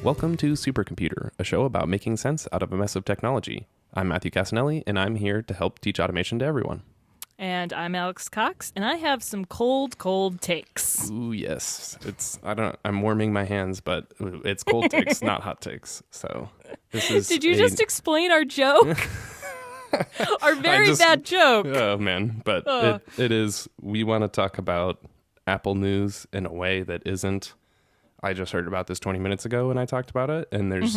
Welcome to Supercomputer, a show about making sense out of a mess of technology. I'm Matthew Casanelli, and I'm here to help teach automation to everyone. And I'm Alex Cox, and I have some cold takes. Ooh, yes. I'm warming my hands, but it's cold takes, not hot takes. So this is Did you just explain our joke? Our very bad joke. Oh, man. But it is, we want to talk about Apple news in a way that isn't, I just heard about this 20 minutes ago and I talked about it, and there's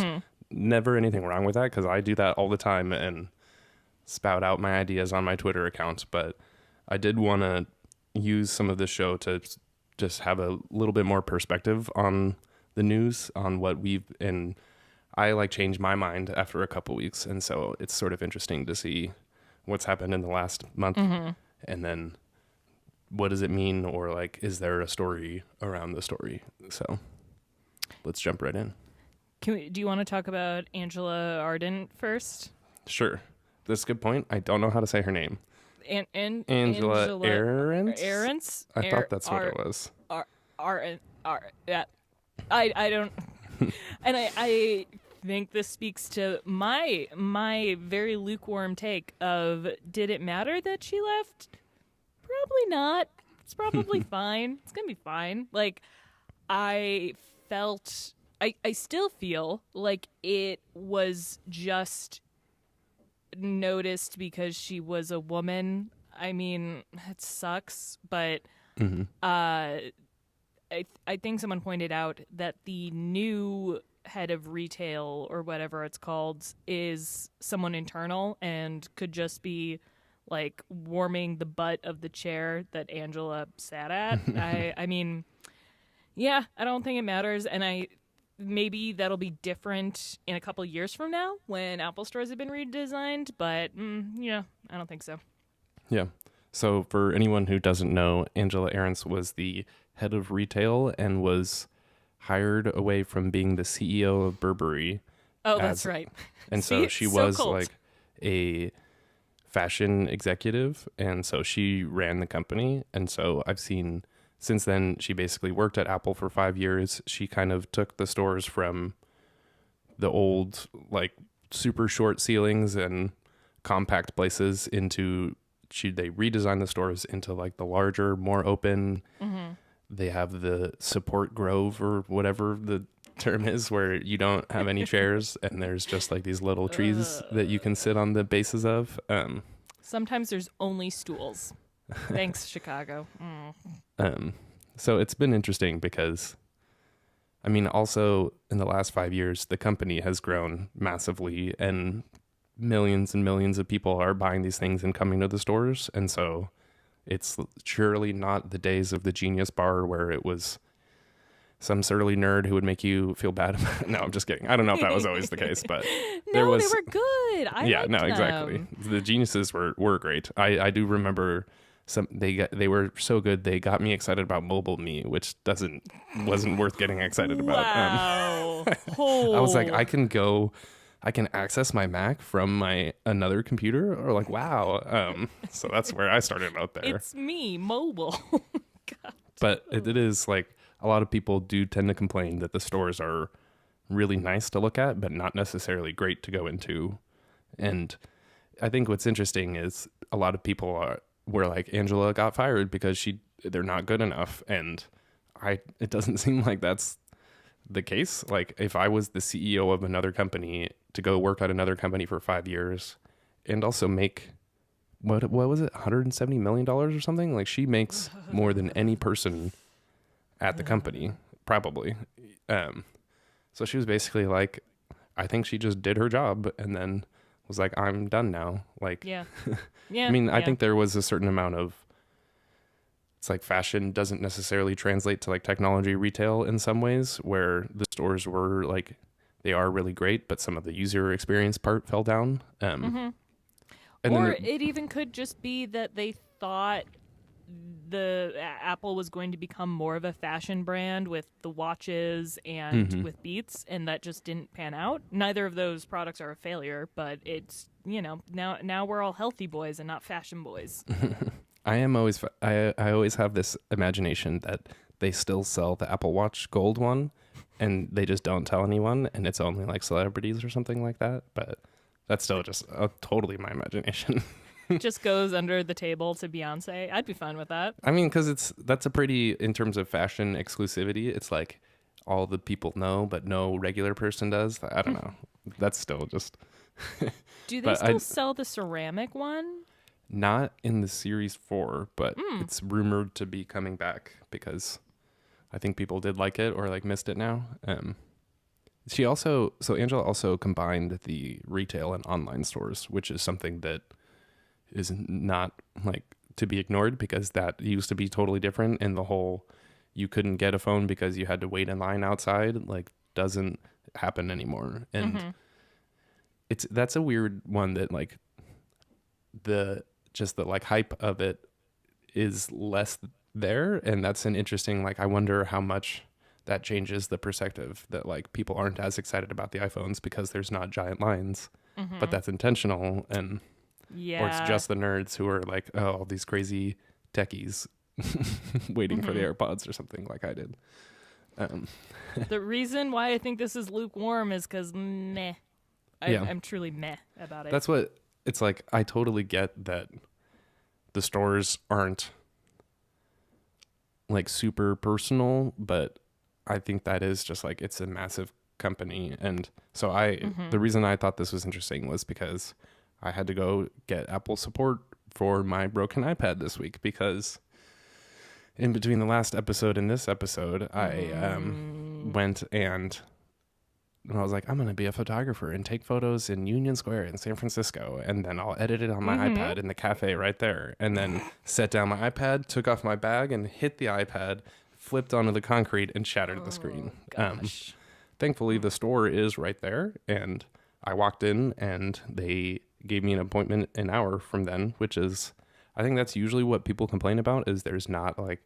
never anything wrong with that because I do that all the time and spout out my ideas on my Twitter account. But I did want to use some of this show to just have a little bit more perspective on the news, on what and I changed my mind after a couple weeks. And so it's sort of interesting to see what's happened in the last month and then what does it mean, or is there a story around the story? So let's jump right in. Do you want to talk about Angela Ardent first? Sure. That's a good point. I don't know how to say her name. Angela Arendts? Arendts? I thought that's what it was. Yeah. I don't. And I think this speaks to my very lukewarm take of, did it matter that she left? Probably not. It's probably fine. It's gonna be fine. I still feel like it was just noticed because she was a woman. I mean, it sucks, but I think someone pointed out that the new head of retail, or whatever it's called, is someone internal and could just be warming the butt of the chair that Angela sat at. I mean, yeah, I don't think it matters, and maybe that'll be different in a couple years from now when Apple stores have been redesigned, but I don't think so. Yeah. So for anyone who doesn't know, Angela Arendts was the head of retail and was hired away from being the CEO of Burberry. Oh, that's right. And so she was a fashion executive, and so she ran the company. And so I've seen since then, she basically worked at Apple for 5 years. She kind of took the stores from the old, super short ceilings and compact places into, they redesigned the stores into the larger, more open. They have the support grove, or whatever the term is, where you don't have any chairs and there's just these little trees that you can sit on the bases of. Sometimes there's only stools. Thanks, Chicago. So it's been interesting because, I mean, also in the last 5 years, the company has grown massively and millions of people are buying these things and coming to the stores. And so it's surely not the days of the Genius Bar where it was some surly nerd who would make you feel bad about it. No, I'm just kidding. I don't know if that was always the case, but they were good. I liked them. Exactly. The Geniuses were great. I do remember they were so good they got me excited about Mobile Me, which wasn't worth getting excited about. Wow. I was like, I can access my Mac from another computer, or wow. So that's where I started out there. It's me, mobile. God. But it is a lot of people do tend to complain that the stores are really nice to look at, but not necessarily great to go into. And I think what's interesting is a lot of people were like, Angela got fired because they're not good enough. And it doesn't seem like that's the case. If I was the CEO of another company to go work at another company for 5 years and also make, what was it, $170 million or something? She makes more than any person at the company, probably. So she was basically I think she just did her job and then was like, I'm done now. Yeah. I mean, I think there was a certain amount of, it's fashion doesn't necessarily translate to technology retail in some ways, where the stores were they are really great, but some of the user experience part fell down. And it even could just be that they thought the Apple was going to become more of a fashion brand with the watches and with Beats, and that just didn't pan out. Neither of those products are a failure, but it's, now we're all healthy boys and not fashion boys. I always have this imagination that they still sell the Apple Watch Gold one, and they just don't tell anyone, and it's only like celebrities or something like that. But that's still just totally my imagination. Just goes under the table to Beyonce. I'd be fine with that. I mean, because that's a pretty, in terms of fashion exclusivity, it's like all the people know, but no regular person does. I don't know. That's still just. Do they still sell the ceramic one? Not in the Series 4, but it's rumored to be coming back because I think people did like it or like missed it now. Angela also combined the retail and online stores, which is something that is not like to be ignored because that used to be totally different, and the whole you couldn't get a phone because you had to wait in line outside like doesn't happen anymore. And that's a weird one that like the like hype of it is less there, and that's an interesting, like, I wonder how much that changes the perspective that like people aren't as excited about the iPhones because there's not giant lines, but that's intentional, and or it's just the nerds who are like, oh, all these crazy techies waiting for the AirPods or something like I did. The reason why I think this is lukewarm is because meh. I'm truly meh about it. That's what it's like. I totally get that the stores aren't like super personal, but I think that is just like, it's a massive company. And so the reason I thought this was interesting was because I had to go get Apple support for my broken iPad this week, because in between the last episode and this episode, I went and I was like, I'm going to be a photographer and take photos in Union Square in San Francisco, and then I'll edit it on my iPad in the cafe right there, and then set down my iPad, took off my bag, and hit the iPad, flipped onto the concrete, and shattered the screen. Thankfully, the store is right there, and I walked in, and they gave me an appointment an hour from then, which is, I think that's usually what people complain about, is there's not like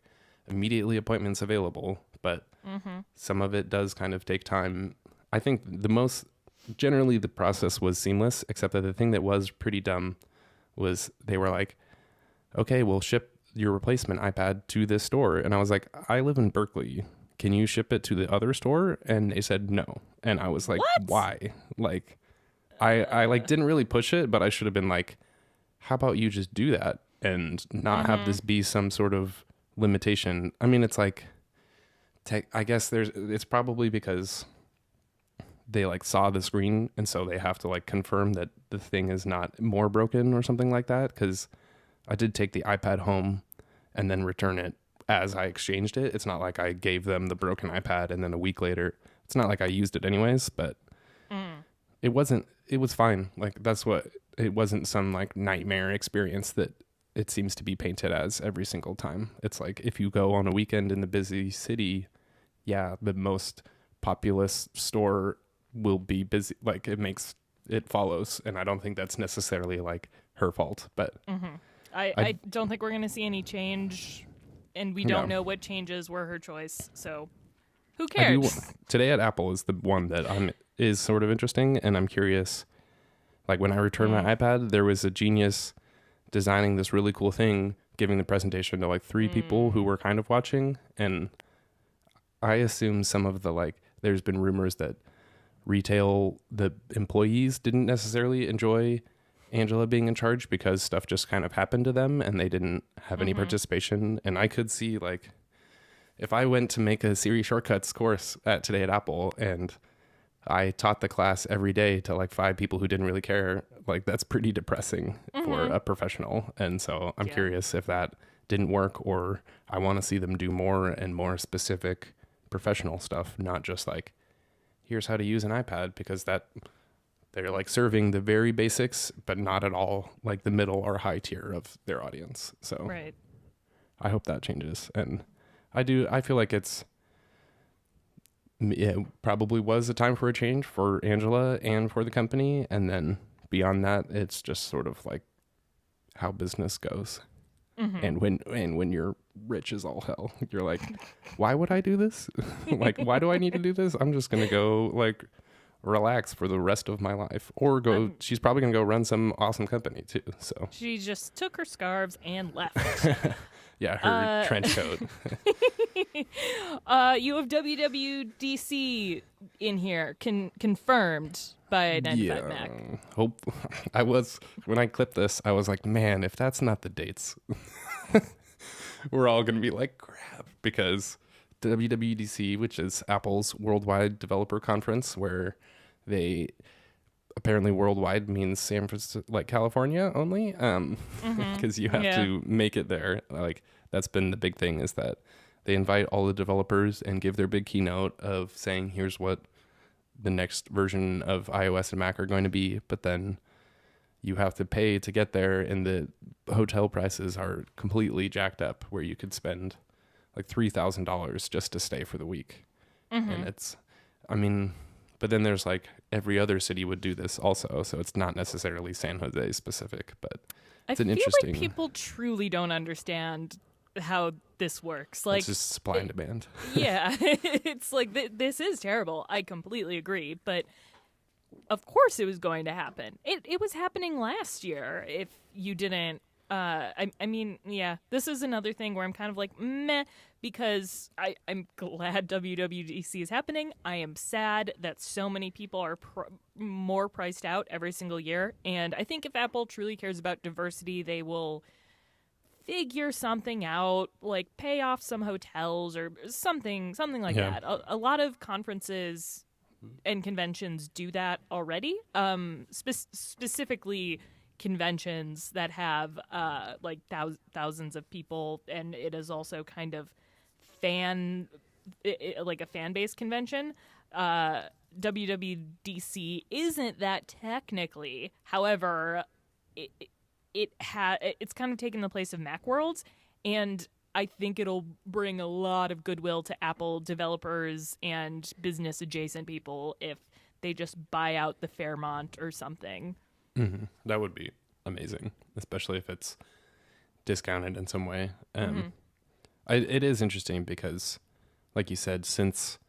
immediately appointments available, but some of it does kind of take time. I think generally the process was seamless, except that the thing that was pretty dumb was they were like, okay, we'll ship your replacement iPad to this store. And I was like, I live in Berkeley. Can you ship it to the other store? And they said no. And I was like, what? Why? Like, I like didn't really push it, but I should have been like, how about you just do that and not have this be some sort of limitation? I mean, it's like, I guess it's probably because they like saw the screen, and so they have to like confirm that the thing is not more broken or something like that. Because I did take the iPad home and then return it as I exchanged it. It's not like I gave them the broken iPad and then a week later, it's not like I used it anyways, but it was fine. Like it wasn't some like nightmare experience that it seems to be painted as every single time. It's like, if you go on a weekend in the busy city, yeah, the most populous store will be busy. Like it follows, and I don't think that's necessarily like her fault, but I don't think we're going to see any change, and we don't know what changes were her choice, so who cares? Today at Apple is the one that is sort of interesting, and I'm curious, like when I returned my iPad, there was a genius designing this really cool thing, giving the presentation to like 3 people who were kind of watching, and I assume some of the like, there's been rumors that the employees didn't necessarily enjoy Angela being in charge because stuff just kind of happened to them and they didn't have any participation. And I could see, like, if I went to make a Siri shortcuts course Today at Apple and I taught the class every day to like 5 people who didn't really care, like that's pretty depressing for a professional. And so I'm curious if that didn't work, or I want to see them do more and more specific professional stuff, not just like, here's how to use an iPad, because they're like serving the very basics, but not at all like the middle or high tier of their audience. So I hope that changes. And I feel like it probably was a time for a change for Angela and for the company. And then beyond that, it's just sort of like how business goes. And when you're rich as all hell, you're like, why would I do this? Like, why do I need to do this? I'm just going to go like relax for the rest of my life, or go. She's probably gonna go run some awesome company too. So She just took her scarves and left. yeah, her trench coat. You have WWDC in here, confirmed by 95 Mac. Hope when I clipped this, I was like, man, if that's not the dates, we're all gonna be like, crap, because WWDC, which is Apple's Worldwide Developer Conference, where they apparently worldwide means San Francisco, like California only, because you have to make it there. Like that's been the big thing, is that they invite all the developers and give their big keynote of saying, here's what the next version of iOS and Mac are going to be, but then you have to pay to get there, and the hotel prices are completely jacked up, where you could spend like $3,000 just to stay for the week. And it's, I mean, but then there's like every other city would do this also, so it's not necessarily San Jose specific, but it's an interesting. I feel like people truly don't understand how this works. Like, it's just supply and demand. Yeah, it's like this is terrible. I completely agree, but of course it was going to happen. It was happening last year. If you didn't, I mean, yeah, this is another thing where I'm kind of like meh, because I'm glad WWDC is happening. I am sad that so many people are more priced out every single year, and I think if Apple truly cares about diversity, they will figure something out, like pay off some hotels or something like that. A lot of conferences and conventions do that already. Specifically conventions that have like thousands of people, and it is also kind of like a fan-based convention. WWDC isn't that technically. However, it's kind of taken the place of Macworld, and I think it'll bring a lot of goodwill to Apple developers and business adjacent people if they just buy out the Fairmont or something. Mm-hmm. That would be amazing, especially if it's discounted in some way. It is interesting because, like you said, since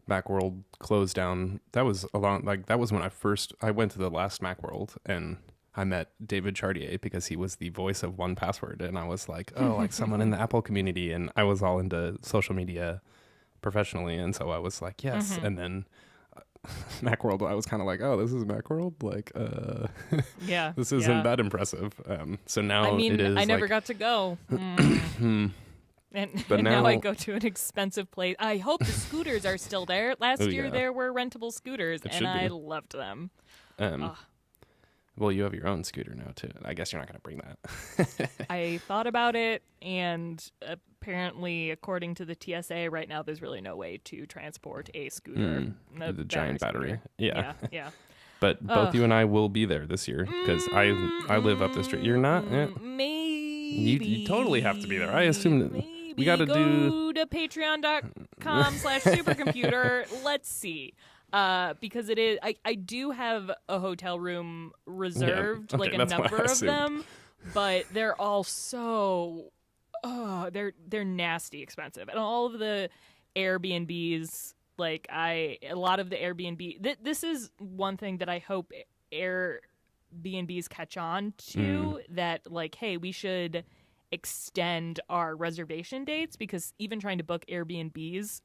Macworld closed down, that was when I went to the last Macworld, and I met David Chartier because he was the voice of 1Password, and I was like, oh, like someone in the Apple community, and I was all into social media professionally, and so I was like, yes. And then Macworld, I was kind of like, oh, this is Macworld, like, yeah, this isn't that impressive. So now it is. I never got to go. But now I go to an expensive place. I hope the scooters are still there. Last year there were rentable scooters, and I loved them. Well, you have your own scooter now, too. I guess you're not going to bring that. I thought about it, and apparently, according to the TSA, right now, there's really no way to transport a scooter. The giant battery. Yeah. But both you and I will be there this year, because I live up the street. You're not? Maybe. You totally have to be there. I assume that we got to go to patreon.com/supercomputer. Let's see. Because it is, I do have a hotel room reserved, like a number of them, but they're all so, they're nasty expensive, and all of the Airbnbs, like a lot of the Airbnb. This is one thing that I hope Airbnbs catch on to, that like, hey, we should extend our reservation dates, because even trying to book Airbnbs,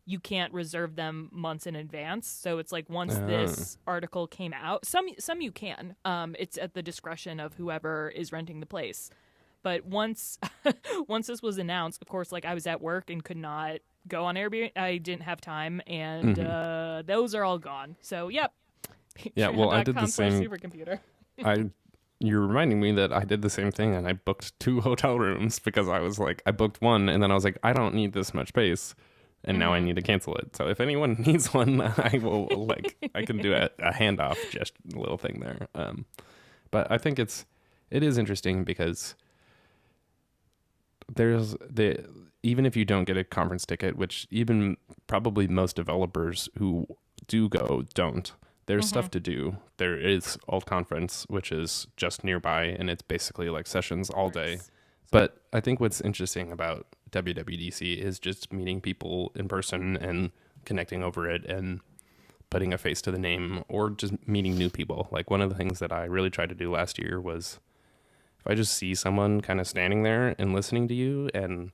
you can't reserve them months in advance. So it's like once this article came out, some you can. It's at the discretion of whoever is renting the place. But once this was announced, of course, like I was at work and could not go on Airbnb. I didn't have time, and those are all gone. So yep. Yeah, well, I did the same. Supercomputer. You're reminding me that I did the same thing, and I booked 2 hotel rooms because I was like, I booked one, and then I was like, I don't need this much space. And now I need to cancel it. So if anyone needs one, I will I can do a handoff, just a little thing there. But I think it is interesting because even if you don't get a conference ticket, which even probably most developers who do go don't, there's stuff to do. There is Alt Conference, which is just nearby, and it's basically like sessions all day. But I think what's interesting about WWDC is just meeting people in person and connecting over it and putting a face to the name or just meeting new people. Like one of the things that I really tried to do last year was if I just see someone kind of standing there and listening to you and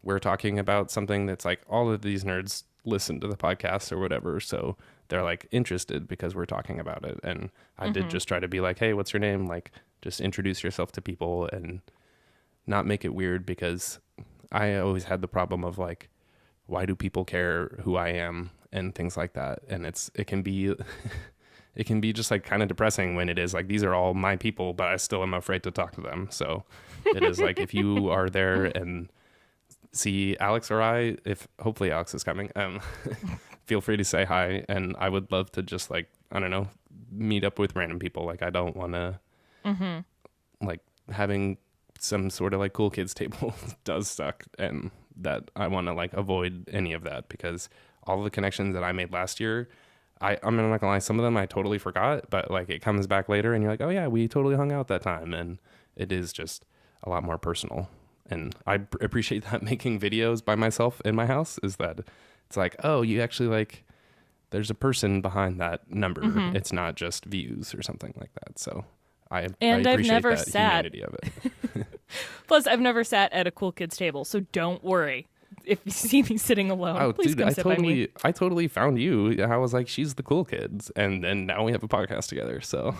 we're talking about something that's like all of these nerds listen to the podcast or whatever. So they're like interested because we're talking about it. And I did just try to be like, hey, what's your name? Like just introduce yourself to people and not make it weird, because I always had the problem of like, why do people care who I am and things like that? And it can be it can be just like kind of depressing when it is like, these are all my people, but I still am afraid to talk to them. So it is like, if you are there and see Alex or I, if hopefully Alex is coming, feel free to say hi. And I would love to just like, I don't know, meet up with random people. Like I don't want to like having some sort of like cool kids table does suck. And that I want to like avoid any of that, because all the connections that I made last year, I'm not gonna lie, some of them I totally forgot, but like it comes back later and you're like, oh yeah, we totally hung out that time. And it is just a lot more personal. And I appreciate that making videos by myself in my house, is that it's like, oh, you actually like, there's a person behind that number. It's not just views or something like that. So I appreciate I've never that sat. humanity of it. Plus, I've never sat at a cool kids table, so don't worry. If you see me sitting alone, Oh, please dude, come sit by me. I totally found you. I was like, she's the cool kids. And then now we have a podcast together. So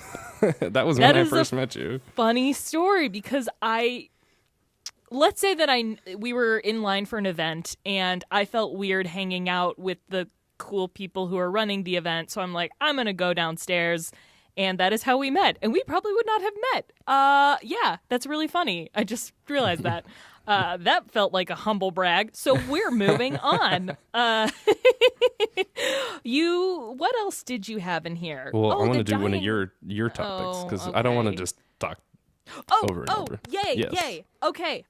that was when I first met you. Funny story, because let's say that we were in line for an event and I felt weird hanging out with the cool people who are running the event. So I'm like, I'm going to go downstairs. And that is how we met. And we probably would not have met. Yeah, that's really funny. I just realized that. That felt like a humble brag. So we're moving on. What else did you have in here? Well, I want to do one of your topics, because I don't want to just talk over and over. Yay. Okay.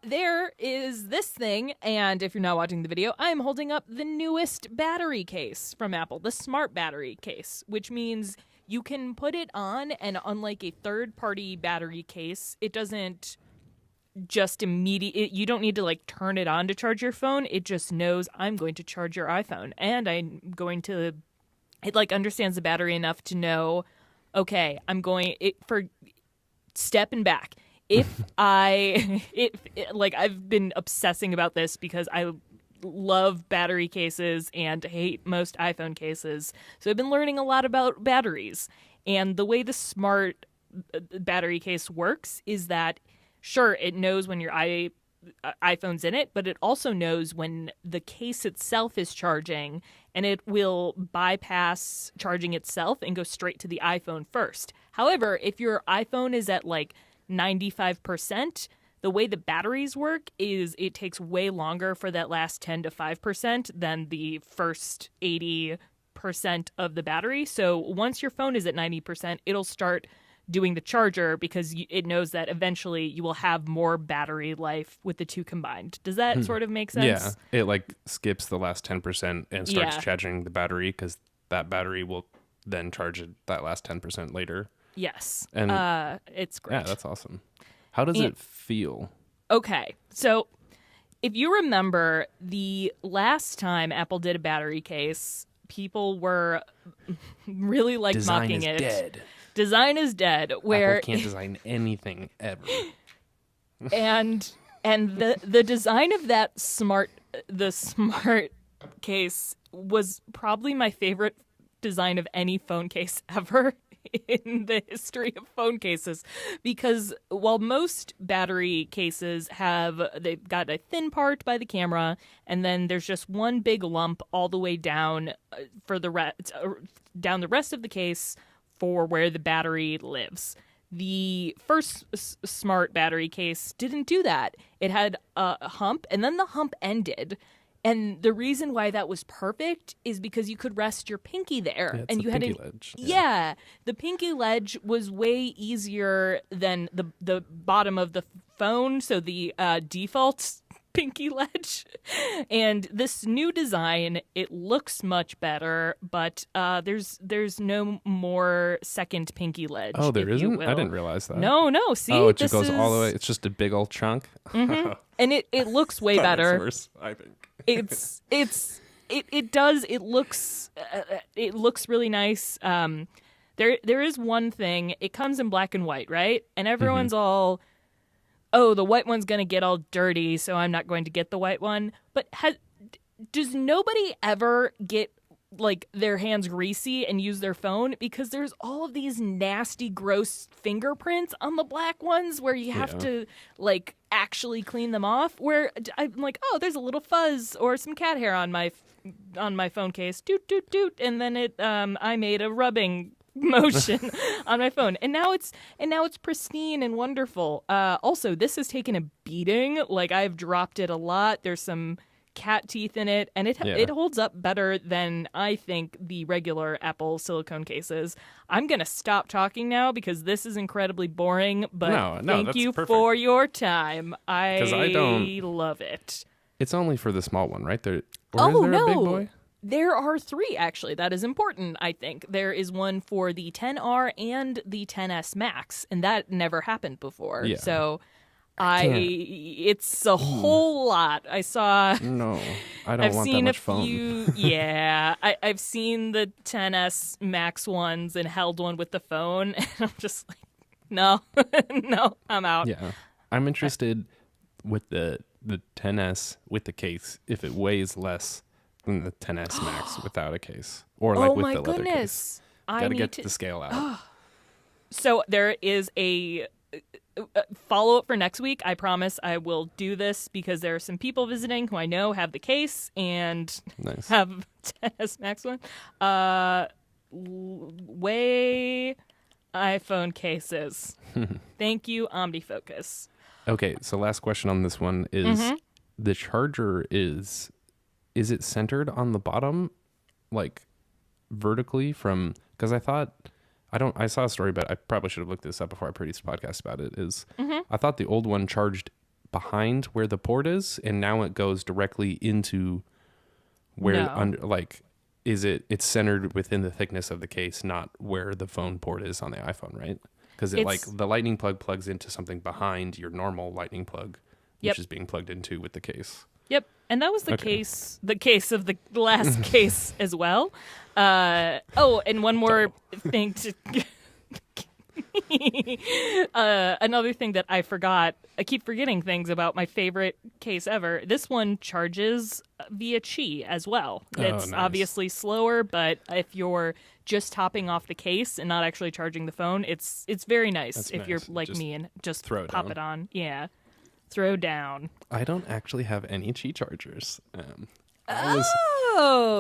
There is this thing, and if you're not watching the video, I'm holding up the newest battery case from Apple, the smart battery case, which means you can put it on, and unlike a third-party battery case, it doesn't just you don't need to like turn it on to charge your phone. It just knows I'm going to charge your iPhone, and it like understands the battery enough to know, okay, for stepping back. If I've been obsessing about this because I love battery cases and hate most iPhone cases. So I've been learning a lot about batteries. And the way the smart battery case works is that, sure, it knows when your iPhone's in it, but it also knows when the case itself is charging, and it will bypass charging itself and go straight to the iPhone first. However, if your iPhone is at like 95%, the way the batteries work is it takes way longer for that last 10 to 5% than the first 80% of the battery. So once your phone is at 90%, it'll start doing the charger, because it knows that eventually you will have more battery life with the two combined. Does that sort of make sense? Yeah, it like skips the last 10% and starts charging the battery, because that battery will then charge that last 10% later. Yes. And it's great. Yeah, that's awesome. How does it feel? Okay, so if you remember the last time Apple did a battery case, people were really like mocking it. Dead. Design is dead. Where Apple can't design anything ever. and the design of the smart case was probably my favorite design of any phone case ever in the history of phone cases, because while most battery cases they've got a thin part by the camera, and then there's just one big lump all the way down down the rest of the case for where the battery lives. The first smart battery case didn't do that. It had a hump, and then the hump ended. And the reason why that was perfect is because you could rest your pinky there. Yeah, and you had ledge. Yeah, the pinky ledge was way easier than the bottom of the phone, so the default pinky ledge. And this new design, it looks much better, but there's no more second pinky ledge. Oh, there isn't? I didn't realize that. No. See, it just goes all the way. It's just a big old chunk. Mm-hmm. And it looks way better. That's worse, I think. It's It does. It looks really nice. There is one thing. It comes in black and white, right? And everyone's all, oh, the white one's gonna get all dirty, so I'm not going to get the white one. But does nobody ever get like their hands greasy and use their phone? Because there's all of these nasty, gross fingerprints on the black ones where you have to like actually clean them off. Where I'm like, oh, there's a little fuzz or some cat hair on my phone case, doot doot doot, and then I made a rubbing motion on my phone, and now it's pristine and wonderful. Also, this has taken a beating. Like, I've dropped it a lot. There's some cat teeth in it, and it holds up better than I think the regular Apple silicone cases. I'm gonna stop talking now because this is incredibly boring, but thank you for your time. I love it. It's only for the small one, right? Is there a big boy? There are 3, actually. That is important, I think. There is one for the 10R and the 10S Max, and that never happened before. Yeah. So it's a whole lot. I saw. No, I don't want that much phone. Yeah, I've seen the 10S Max ones and held one with the phone, and I'm just like, no, no, I'm out. Yeah, I'm interested with the 10S with the case if it weighs less than the 10S Max without a case, or like with the leather case. Got to get the scale out. So there is a follow up for next week. I promise I will do this because there are some people visiting who I know have the case and have 10S Max one. Weigh iPhone cases. Thank you, OmniFocus. Okay, so last question on this one is the charger is it centered on the bottom, like vertically from? Because I saw a story, but I probably should have looked this up before I produced a podcast about it. I thought the old one charged behind where the port is, and now it goes directly into where it's centered within the thickness of the case, not where the phone port is on the iPhone, right? Because the lightning plug plugs into something behind your normal lightning plug, which is being plugged into with the case. Yep, and that was the case of the last case as well. And one more thing to another thing that I forgot. I keep forgetting things about my favorite case ever. This one charges via Qi as well. It's obviously slower, but if you're just topping off the case and not actually charging the phone, it's very nice if you're like me and just pop it on. Yeah. Throw down. I don't actually have any Qi chargers.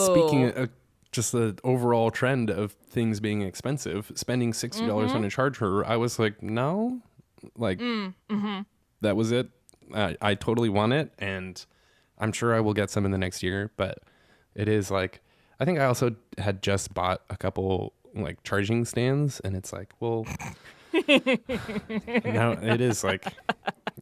Speaking of just the overall trend of things being expensive, spending $60 on a charger, I was like, no, that was it. I totally want it, and I'm sure I will get some in the next year. But it is like, I think I also had just bought a couple like charging stands, and it's like, well, now it is like,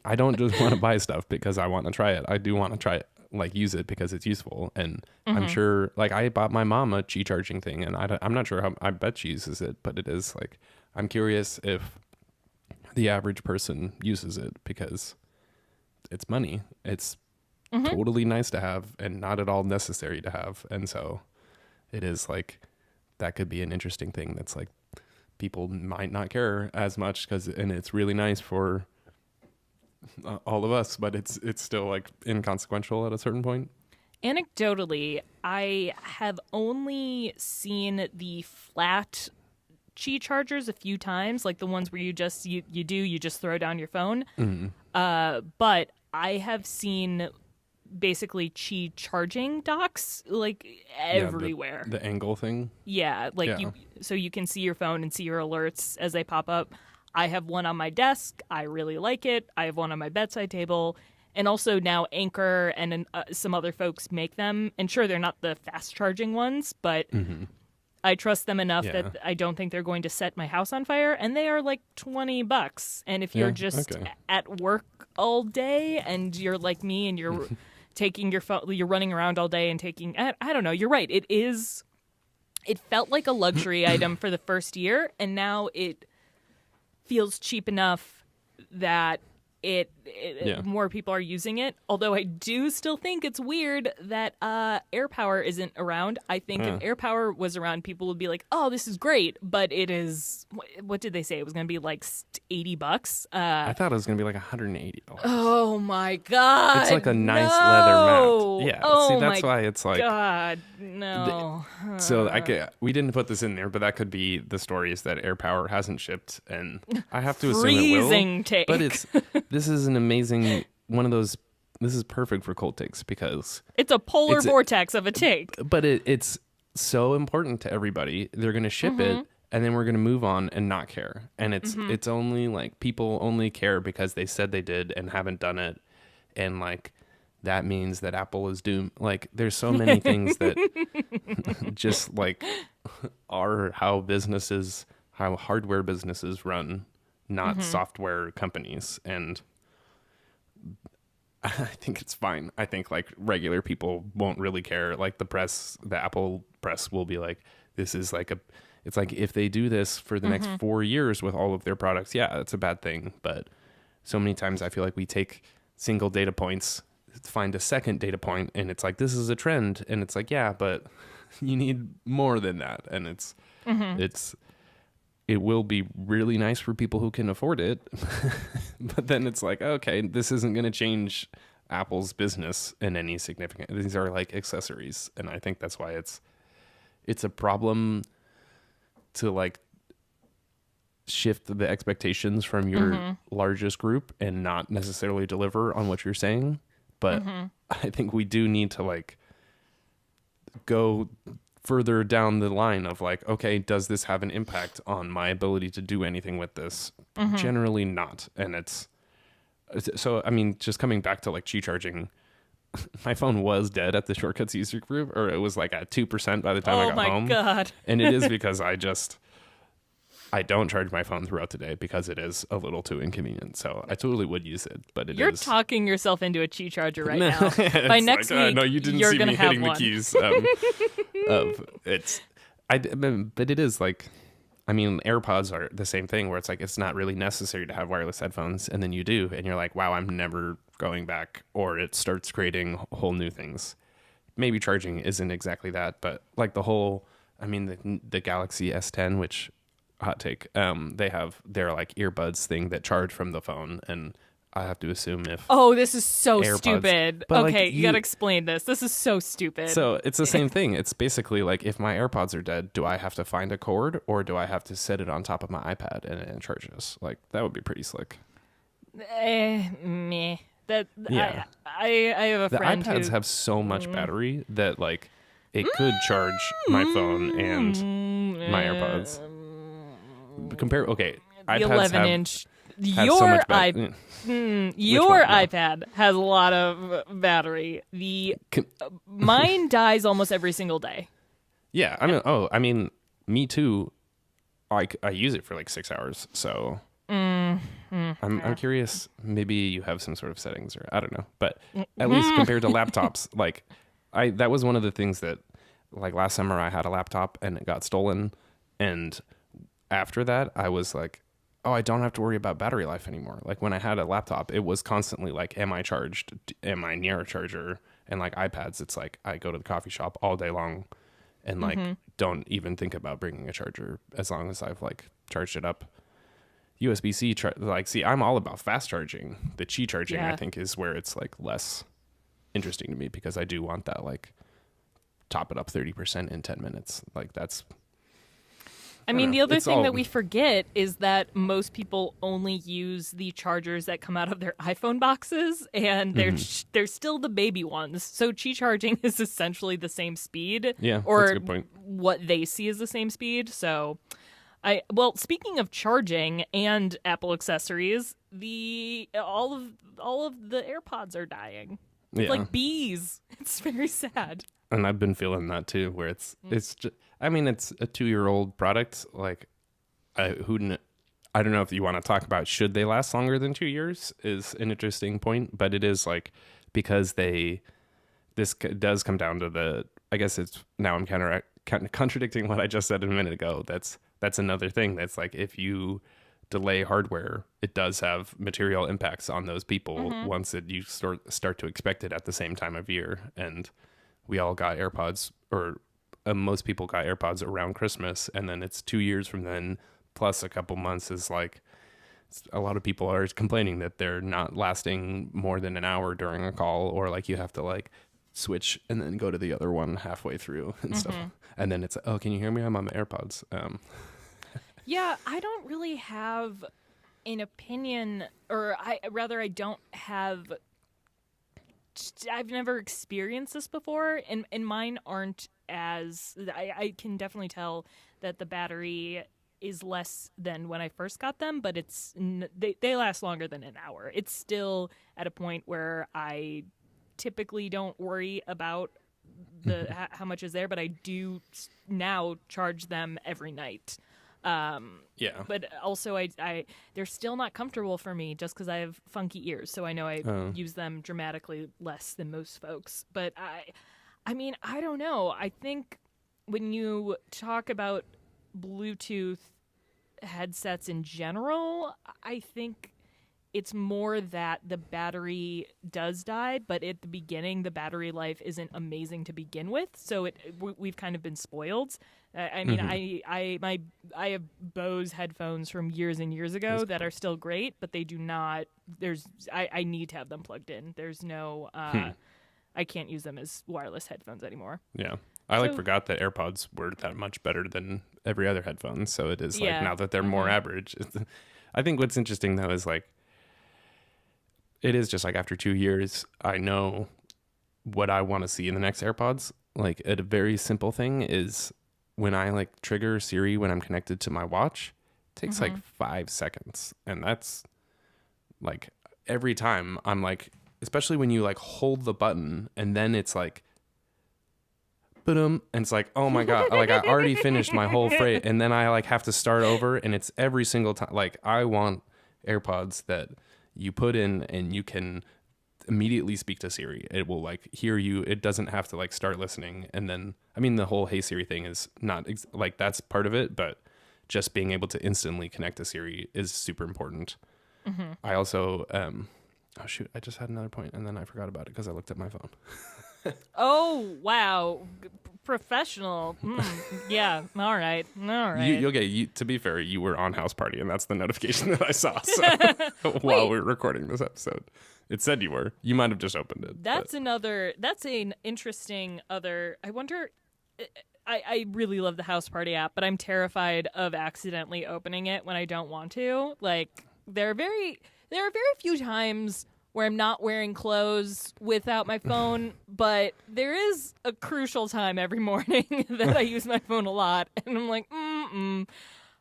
I don't just want to buy stuff because I want to try it. I do want to try it, like use it because it's useful. And I'm sure, like I bought my mom a Qi charging thing, and I'm not sure how, I bet she uses it, but it is like, I'm curious if the average person uses it because it's money. It's totally nice to have and not at all necessary to have. And so it is like, that could be an interesting thing that's like, people might not care as much and it's really nice for all of us, but it's still like inconsequential at a certain point. Anecdotally, I have only seen the flat Qi chargers a few times, like the ones where you just throw down your phone. But I have seen basically Qi charging docks like everywhere. The angle thing. Yeah, so you can see your phone and see your alerts as they pop up. I have one on my desk. I really like it. I have one on my bedside table. And also now Anchor and some other folks make them. And sure, they're not the fast charging ones, but I trust them enough that I don't think they're going to set my house on fire. And they are like $20. And if you're just at work all day and you're like me and you're taking your phone, you're running around all day and taking, I don't know, you're right. It felt like a luxury item for the first year. And now it feels cheap enough that Yeah. more people are using it. Although I do still think it's weird that AirPower isn't around. I think if AirPower was around, people would be like, "Oh, this is great," but it is. What did they say? It was going to be like $80. I thought it was going to be like $180. Oh my god! It's like a nice no! leather mount. Yeah. Oh See, that's my why it's like. God, no. So we didn't put this in there, but that could be the story is that AirPower hasn't shipped, and I have to assume it will. Freezing take. But this is an amazing one of those. This is perfect for cold takes because it's a polar vortex of a take. But it's so important to everybody. They're going to ship it, and then we're going to move on and not care. And it's only like people only care because they said they did and haven't done it, and like that means that Apple is doomed. Like there's so many things that just like are how hardware businesses run, not software companies. And I think it's fine. I think like regular people won't really care. Like the Apple press will be like, this is like it's like if they do this for the next 4 years with all of their products, yeah, it's a bad thing. But so many times I feel like we take single data points, find a second data point, and it's like, this is a trend. And it's like, yeah, but you need more than that. And it will be really nice for people who can afford it. But then it's like, okay, this isn't going to change Apple's business in any significant. These are like accessories. And I think that's why it's a problem to like shift the expectations from your largest group and not necessarily deliver on what you're saying. But I think we do need to like go further down the line of like, okay, does this have an impact on my ability to do anything with this? Generally not. And it's so, I mean, just coming back to like Qi charging, my phone was dead at the Shortcuts user group, or it was like at 2% by the time I got home. Oh my God. And it is because I don't charge my phone throughout the day because it is a little too inconvenient. So I totally would use it, but You're talking yourself into a Qi charger right now. By next like, week, no, you didn't you're see gonna me have hitting one. the keys. But it is like, I mean, AirPods are the same thing where it's like, it's not really necessary to have wireless headphones. And then you do, and you're like, wow, I'm never going back. Or it starts creating whole new things. Maybe charging isn't exactly that, but like the Galaxy S10, which hot take, they have their like earbuds thing that charge from the phone, and I have to assume if this is so AirPods, stupid. but, Okay, like, you gotta explain this. This is so stupid. So it's the same thing. It's basically like, if my AirPods are dead, do I have to find a cord, or do I have to set it on top of my iPad and charge this? Like that would be pretty slick. Meh. Yeah. I have a The friend iPads who have so much battery that like it could charge my phone and my AirPods. Compare, okay, the iPads 11-inch. have so much Your one? No. iPad has a lot of battery. Mine dies almost every single day. Yeah, I mean, me too. I use it for like 6 hours, so I'm curious. Maybe you have some sort of settings, or I don't know. But at least compared to laptops, like that was one of the things that, like last summer, I had a laptop and it got stolen, and after that, I was like, oh, I don't have to worry about battery life anymore. Like when I had a laptop, it was constantly like, am I charged? Am I near a charger? And like iPads, it's like I go to the coffee shop all day long and like don't even think about bringing a charger as long as I've like charged it up. USB-C, I'm all about fast charging. The Qi charging, I think, is where it's like less interesting to me, because I do want that like top it up 30% in 10 minutes. Like that's... I mean, the other thing that we forget is that most people only use the chargers that come out of their iPhone boxes, and they're still the baby ones. So Qi charging is essentially the same speed, or that's a good point. What they see is the same speed. So, speaking of charging and Apple accessories, all of the AirPods are dying. It's like bees. It's very sad. And I've been feeling that too, where it's just, I mean, it's a 2-year-old product. Like, I don't know if you want to talk about should they last longer than 2 years is an interesting point, but it is like, because this does come down to I guess it's, now I'm kind of contradicting what I just said a minute ago. That's another thing. That's like, if you delay hardware, it does have material impacts on those people once you start to expect it at the same time of year. And we all got AirPods, or most people got AirPods around Christmas, and then it's 2 years from then, plus a couple months is like, a lot of people are complaining that they're not lasting more than an hour during a call, or like you have to like switch and then go to the other one halfway through and stuff. And then it's, oh, can you hear me? I'm on my AirPods. Yeah, I don't really have an opinion, or I don't have. I've never experienced this before, and mine aren't as. I can definitely tell that the battery is less than when I first got them, but they last longer than an hour. It's still at a point where I typically don't worry about how much is there, but I do now charge them every night. But also they're still not comfortable for me just because I have funky ears, so I know I use them dramatically less than most folks. But I mean, I don't know. I think when you talk about Bluetooth headsets in general, I think it's more that the battery does die, but at the beginning, the battery life isn't amazing to begin with. So we've kind of been spoiled. I mean, I have Bose headphones from years and years ago that are still great, but they do not. I need to have them plugged in. There's no. I can't use them as wireless headphones anymore. Yeah. I forgot that AirPods were that much better than every other headphone. So it is like, now that they're more average. I think what's interesting though is like, it is just like after 2 years, I know what I want to see in the next AirPods. Like a very simple thing is when I like trigger Siri when I'm connected to my watch, it takes like 5 seconds. And that's like every time I'm like, especially when you like hold the button and then it's like, and it's like, oh my God, like I already finished my whole phrase and then I like have to start over, and it's every single time. Like I want AirPods that you put in and you can immediately speak to Siri. It will like hear you. It doesn't have to like start listening. And then, I mean, the whole Hey Siri thing is not like that's part of it, but just being able to instantly connect to Siri is super important. I also, oh shoot, I just had another point and then I forgot about it because I looked at my phone. Oh, wow. Professional. Yeah. All right. You'll get, to be fair, you were on House Party and that's the notification that I saw. So while we were recording this episode, it said you were. You might have just opened it. That's an interesting other. I wonder. I really love the House Party app, but I'm terrified of accidentally opening it when I don't want to. Like there are very few times where I'm not wearing clothes without my phone, but there is a crucial time every morning that I use my phone a lot, and I'm like,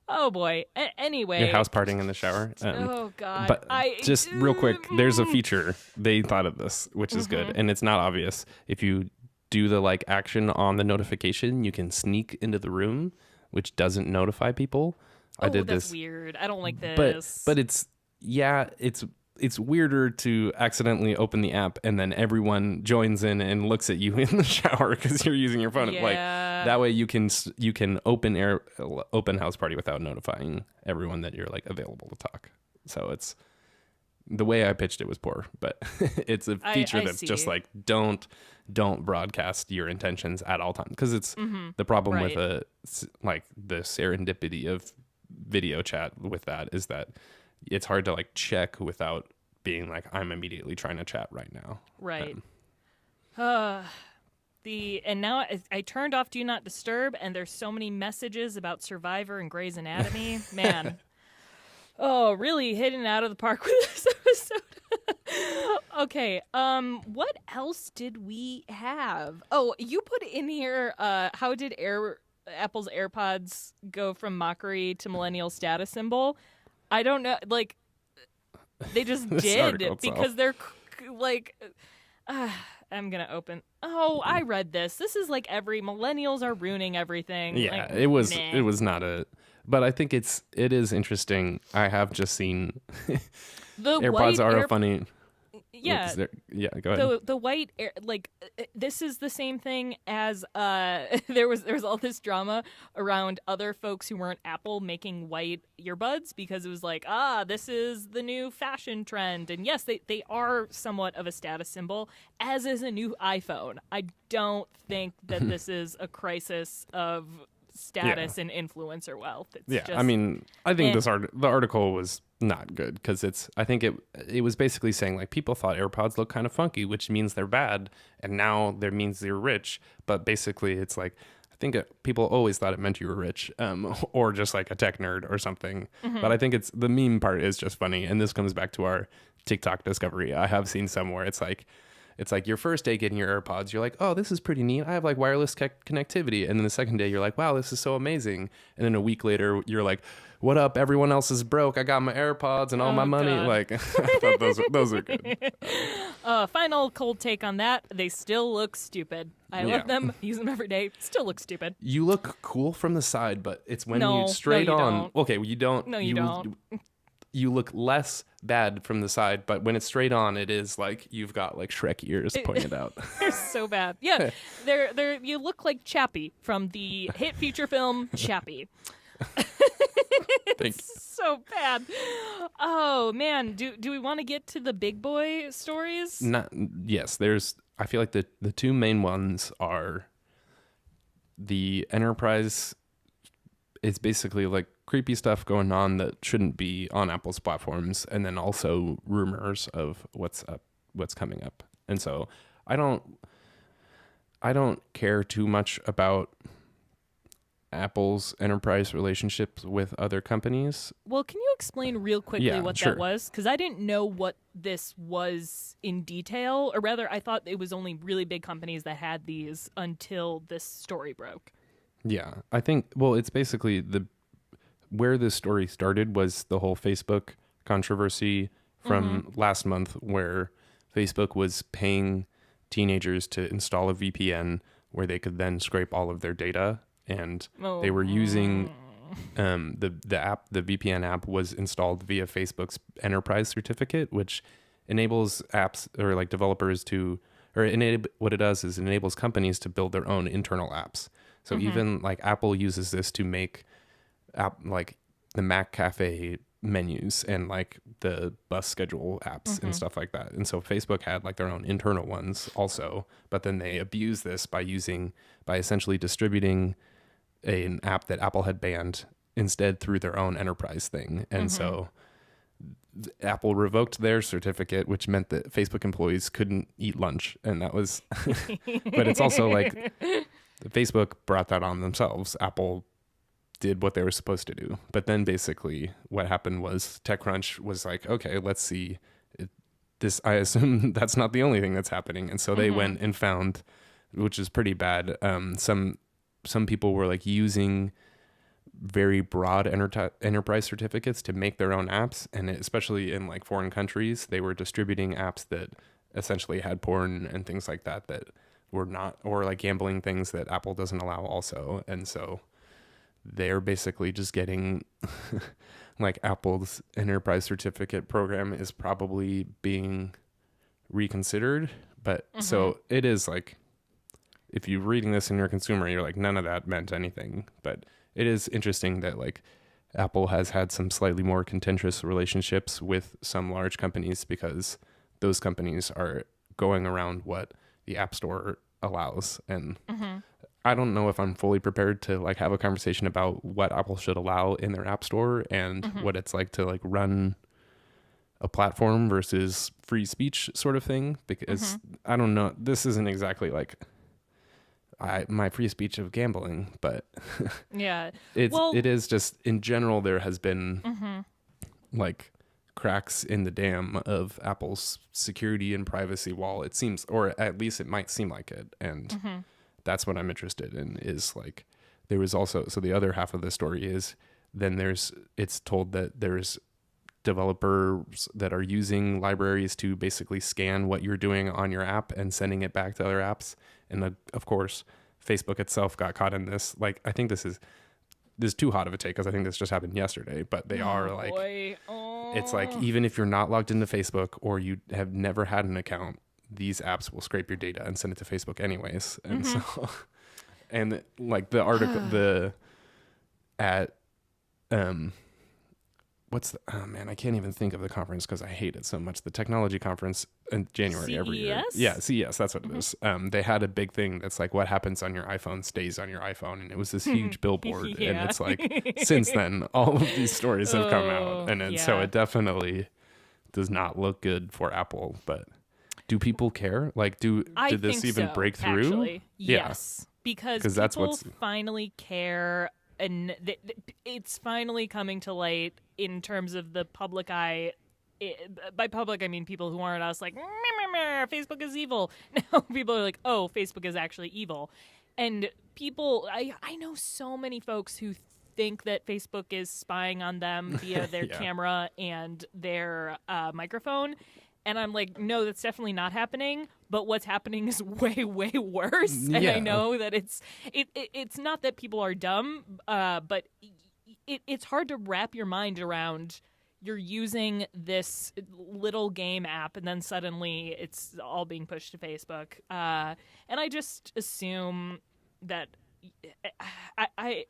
oh boy. Anyway, you're house partying in the shower. Oh God! But just real quick, there's a feature they thought of this, which is good, and it's not obvious. If you do the like action on the notification, you can sneak into the room, which doesn't notify people. I did that's this. Weird. I don't like this. But it's weirder to accidentally open the app and then everyone joins in and looks at you in the shower because you're using your phone. Yeah. Like that way you can open House Party without notifying everyone that you're like available to talk. So it's the way I pitched it was poor, but it's a feature that's just like don't broadcast your intentions at all times, because it's the problem with the serendipity of video chat with that is that it's hard to like check without being like, I'm immediately trying to chat right now. Right. And now I turned off Do Not Disturb, and there's so many messages about Survivor and Grey's Anatomy. Man. Oh, really hitting it out of the park with this episode. Okay. What else did we have? Oh, you put in here, how did Apple's AirPods go from mockery to millennial status symbol? I don't know. Like, they just did because they're like, I'm going to open. Oh, I read this. This is like millennials are ruining everything. Yeah, like, it was not but I think it is interesting. I have just seen the AirPods are a funny. yeah. Yeah, go ahead. The white this is the same thing as there was all this drama around other folks who weren't Apple making white earbuds because it was like, this is the new fashion trend. And yes, they are somewhat of a status symbol, as is a new iPhone. I don't think that this is a crisis of status and influencer wealth. It's just, I mean, I think the article was not good because I think it was basically saying like people thought AirPods look kind of funky, which means they're bad, and now that means they're rich. But basically, it's like I think people always thought it meant you were rich, or just like a tech nerd or something. But I think it's the meme part is just funny, and this comes back to our TikTok discovery. I have seen somewhere it's like your first day getting your AirPods, you're like, oh, this is pretty neat. I have like wireless connectivity. And then the second day, you're like, wow, this is so amazing. And then a week later, you're like, what up? Everyone else is broke. I got my AirPods and all my money. God. Like, I thought those are good. Final cold take on that. They still look stupid. I love them. Use them every day. Still look stupid. You look cool from the side, but it's when No, you straight no, you on. don't. Okay, well, you don't. No, you don't. You look less bad from the side, but when it's straight on, it is like you've got like Shrek ears pointed out. They're so bad. Yeah, they're you look like Chappie from the hit feature film Chappie. It's so bad. Oh man, do we want to get to the big boy stories? Yes, I feel like the two main ones are the enterprise. It's basically like creepy stuff going on that shouldn't be on Apple's platforms, and then also rumors of what's coming up. And so I don't care too much about Apple's enterprise relationships with other companies. Well, can you explain real quickly what sure. that was? Because I didn't know what this was in detail, or rather, I thought it was only really big companies that had these until this story broke. Yeah, I think, well, it's basically where this story started was the whole Facebook controversy from last month, where Facebook was paying teenagers to install a VPN where they could then scrape all of their data, and they were using the VPN app was installed via Facebook's enterprise certificate, which enables apps or like developers to, what it does is it enables companies to build their own internal apps. So even like Apple uses this to make like the Mac Cafe menus and like the bus schedule apps and stuff like that. And so Facebook had like their own internal ones also, but then they abuse this by essentially distributing an app that Apple had banned instead through their own enterprise thing. And so Apple revoked their certificate, which meant that Facebook employees couldn't eat lunch. And that was, but it's also like Facebook brought that on themselves. Apple did what they were supposed to do. But then basically what happened was TechCrunch was like, okay, let's see this. I assume that's not the only thing that's happening. And so they went and found, which is pretty bad. Some people were like using very broad enterprise certificates to make their own apps. And especially in like foreign countries, they were distributing apps that essentially had porn and things like that were not, or like gambling things that Apple doesn't allow also. And so they're basically just getting like Apple's enterprise certificate program is probably being reconsidered. But so it is like, if you're reading this and you're a consumer, you're like, none of that meant anything. But it is interesting that like Apple has had some slightly more contentious relationships with some large companies because those companies are going around what the App Store allows. And I don't know if I'm fully prepared to like have a conversation about what Apple should allow in their App Store and what it's like to like run a platform versus free speech sort of thing, because I don't know, this isn't exactly like my free speech of gambling, but yeah, it is just in general there has been like cracks in the dam of Apple's security and privacy wall, it seems, or at least it might seem like it. And that's what I'm interested in, is like there was also, so the other half of the story is then it's told that there's developers that are using libraries to basically scan what you're doing on your app and sending it back to other apps. And of course, Facebook itself got caught in this. Like, I think this is too hot of a take because I think this just happened yesterday, but they are like, it's like, even if you're not logged into Facebook or you have never had an account, these apps will scrape your data and send it to Facebook anyways. And so, and like the article, oh man, I can't even think of the conference because I hate it so much. The technology conference in January every year. Yeah, CES, that's what it is. They had a big thing that's like, what happens on your iPhone stays on your iPhone. And it was this huge billboard. And it's like, since then, all of these stories have come out. And so it definitely does not look good for Apple. But do people care? Like, did this even break through? Actually. Yes. Because people that's what's finally care. And it's finally coming to light in terms of the public eye. By public, I mean people who aren't us like, Facebook is evil. Now people are like, oh, Facebook is actually evil. And people, I know so many folks who think that Facebook is spying on them via their camera and their microphone. And I'm like, no, that's definitely not happening. But what's happening is way, way worse. And I know that it's not that people are dumb, but it's hard to wrap your mind around. You're using this little game app, and then suddenly it's all being pushed to Facebook. And I just assume that I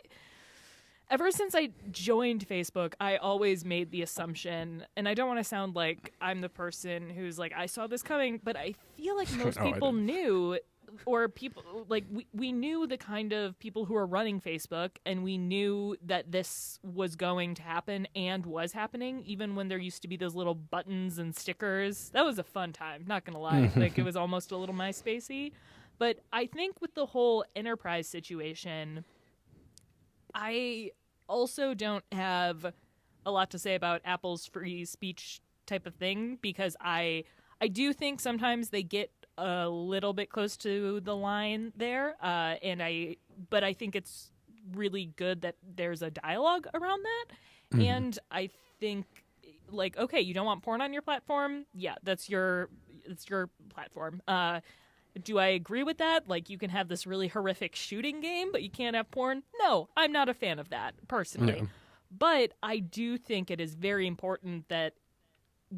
ever since I joined Facebook, I always made the assumption, and I don't want to sound like I'm the person who's like, I saw this coming, but I feel like most people knew, or people, like, we knew the kind of people who are running Facebook, and we knew that this was going to happen and was happening, even when there used to be those little buttons and stickers. That was a fun time, not going to lie. Like, it was almost a little MySpacey. But I think with the whole enterprise situation, I also don't have a lot to say about Apple's free speech type of thing, because I do think sometimes they get a little bit close to the line there, but I think it's really good that there's a dialogue around that. And I think, like, okay, you don't want porn on your platform? Yeah, it's your platform. Do I agree with that? Like, you can have this really horrific shooting game, but you can't have porn? No, I'm not a fan of that, personally. No. But I do think it is very important that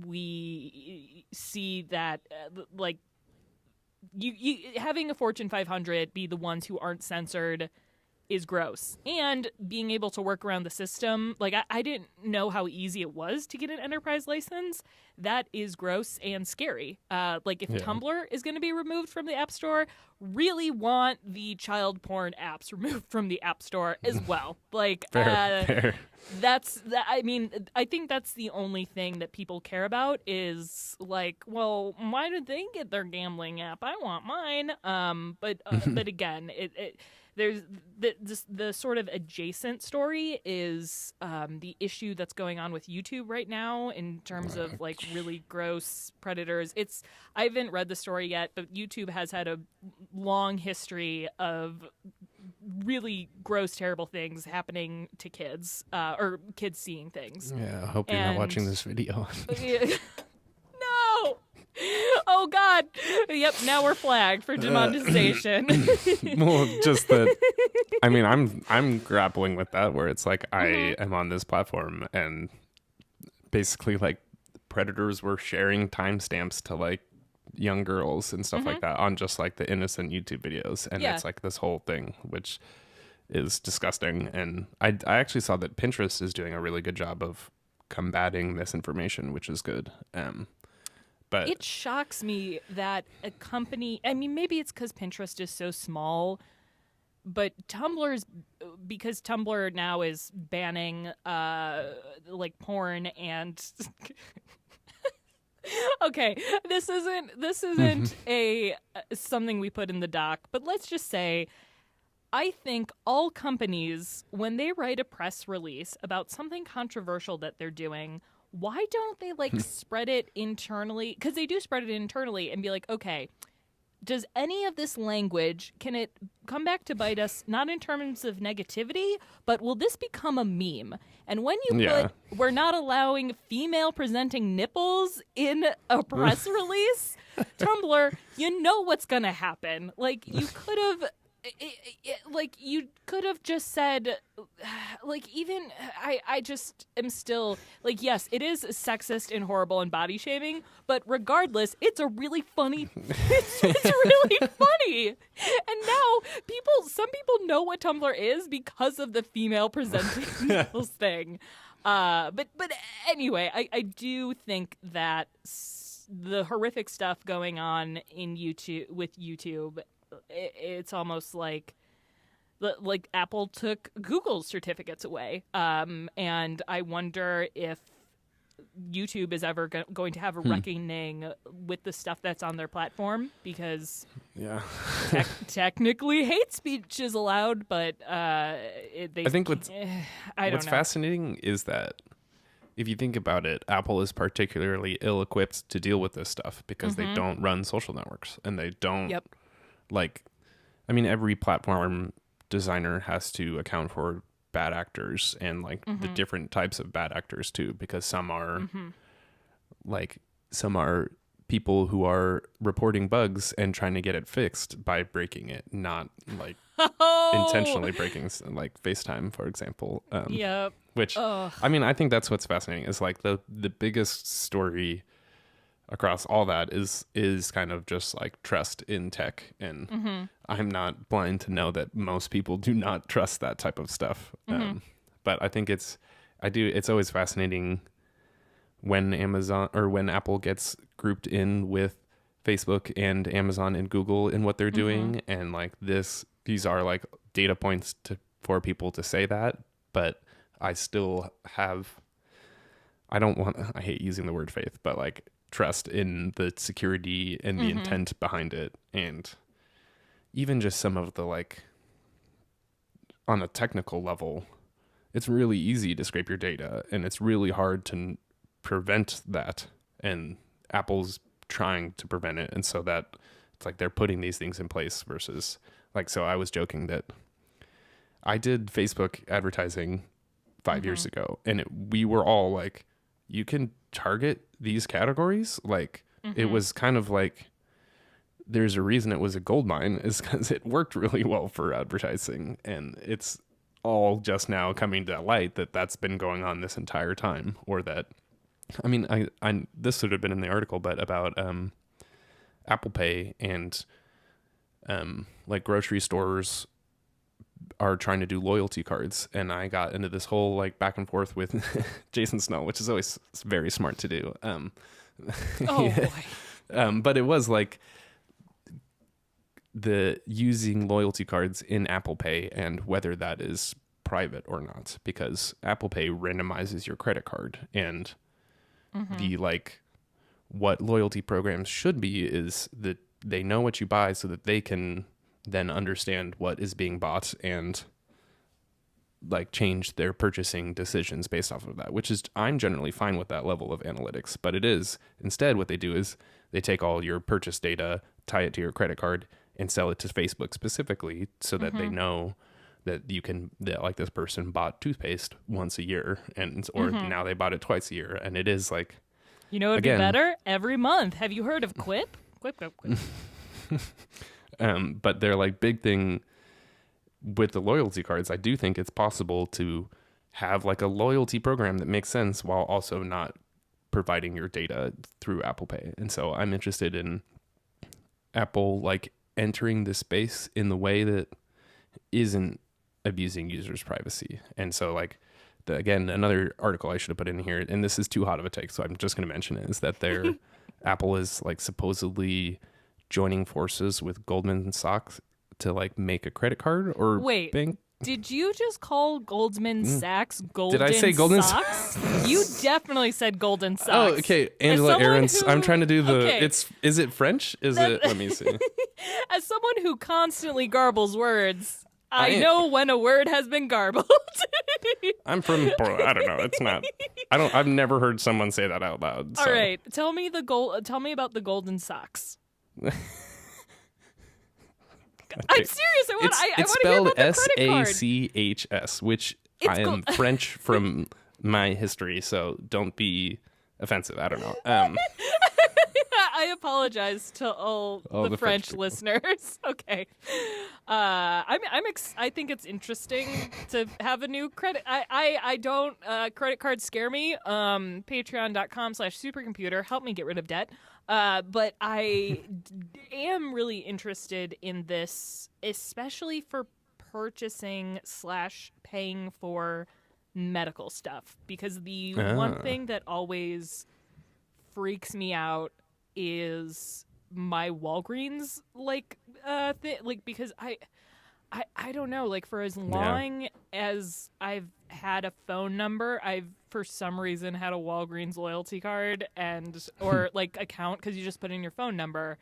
we see that, like, you having a Fortune 500 be the ones who aren't censored is gross. And being able to work around the system, like, I didn't know how easy it was to get an enterprise license. That is gross and scary. Like, if Tumblr is going to be removed from the App Store, really want the child porn apps removed from the App Store as well. Like, fair. I mean, I think that's the only thing that people care about is, like, well, why did they get their gambling app? I want mine. But again, there's the sort of adjacent story is the issue that's going on with YouTube right now in terms of, like, really gross predators. I haven't read the story yet, but YouTube has had a long history of really gross, terrible things happening to kids, or kids seeing things. Yeah, I hope you're not watching this video. No! Oh, God. Yep, now we're flagged for demonetization. Well, just that, I mean, I'm grappling with that, where it's like, I am on this platform, and basically, like, predators were sharing timestamps to, like, young girls and stuff like that on just, like, the innocent YouTube videos. And it's like this whole thing, which is disgusting. And I actually saw that Pinterest is doing a really good job of combating misinformation, which is good. But it shocks me that a company, I mean, maybe it's because Pinterest is so small, but because Tumblr now is banning, like, porn and... Okay, this isn't something we put in the doc, but let's just say, I think all companies, when they write a press release about something controversial that they're doing, why don't they, like, spread it internally? Because they do spread it internally and be like, okay, does any of this language, can it come back to bite us, not in terms of negativity, but will this become a meme? And when you put, we're not allowing female presenting nipples in a press release, Tumblr, you know what's going to happen. Like, you could have, like you could have just said, like even I just am still like, yes, it is sexist and horrible and body shaming, but regardless, it's a really funny. It's really funny, and now some people know what Tumblr is because of the female presenting nails thing. But anyway, I do think that the horrific stuff going on in YouTube, it's almost like Apple took Google's certificates away. And I wonder if YouTube is ever going to have a reckoning with the stuff that's on their platform, because technically hate speech is allowed, but I think what's I don't know. fascinating is that if you think about it, Apple is particularly ill-equipped to deal with this stuff because they don't run social networks, and they don't every platform designer has to account for bad actors and the different types of bad actors too, because some are some are people who are reporting bugs and trying to get it fixed by breaking it, not intentionally breaking, like FaceTime, for example. Which I think that's what's fascinating is like the biggest story across all that is kind of just like trust in tech, and I'm not blind to know that most people do not trust that type of stuff. But I think it's always fascinating when Apple gets grouped in with Facebook and Amazon and Google in what they're doing, and like these are like data points for people to say that, but I still have, I hate using the word faith, but like trust in the security and the intent behind it. And even just some of the like, on a technical level, it's really easy to scrape your data, and it's really hard to prevent that. And Apple's trying to prevent it. And so that it's like they're putting these things in place versus like, so I was joking that I did Facebook advertising 5 years ago, and we were all like, you can target these categories. Like it was kind of like, there's a reason it was a gold mine, is because it worked really well for advertising. And it's all just now coming to light that that's been going on this entire time, or that, I mean, I this would have been in the article, but about Apple Pay and like grocery stores are trying to do loyalty cards, and I got into this whole like back and forth with Jason Snell, which is always very smart to do. Boy. But it was like the using loyalty cards in Apple Pay and whether that is private or not, because Apple Pay randomizes your credit card, and the like what loyalty programs should be is that they know what you buy so that they can then understand what is being bought and like change their purchasing decisions based off of that, which is, I'm generally fine with that level of analytics. But it is, instead what they do is they take all your purchase data, tie it to your credit card, and sell it to Facebook specifically so that they know that that like this person bought toothpaste once a year, and or now they bought it twice a year. And it is like, you know, it'd be better every month. Have you heard of Quip? Quip. But they're like big thing with the loyalty cards. I do think it's possible to have like a loyalty program that makes sense while also not providing your data through Apple Pay. And so I'm interested in Apple like entering this space in the way that isn't abusing users' privacy. And so like again, another article I should have put in here, and this is too hot of a take, so I'm just going to mention it, is that Apple is like supposedly joining forces with Goldman Sachs to like make a credit card or bank. Did you just call Goldman Sachs Golden Did I say Golden Socks? You definitely said Golden Socks. Oh, okay. Angela Ahrens. I'm trying to do the. Okay. Is it French? Let me see. As someone who constantly garbles words, I know when a word has been garbled. I'm from. I don't know. It's not. I've never heard someone say that out loud. So. All right. Tell me about the Golden Socks. I'm serious. I want to hear spelled about the credit card. SACHS, which I am French from my history, so don't be offensive. I don't know. I apologize to all the French people. listeners. Okay. I think it's interesting to have a new credit. I don't, credit cards scare me. Patreon.com/supercomputer. Help me get rid of debt. But I am really interested in this, especially for purchasing/paying for medical stuff, because the one thing that always freaks me out is my Walgreens because I don't know, like, for as long as I've had a phone number, I've for some reason had a Walgreens loyalty card or like account, because you just put in your phone number.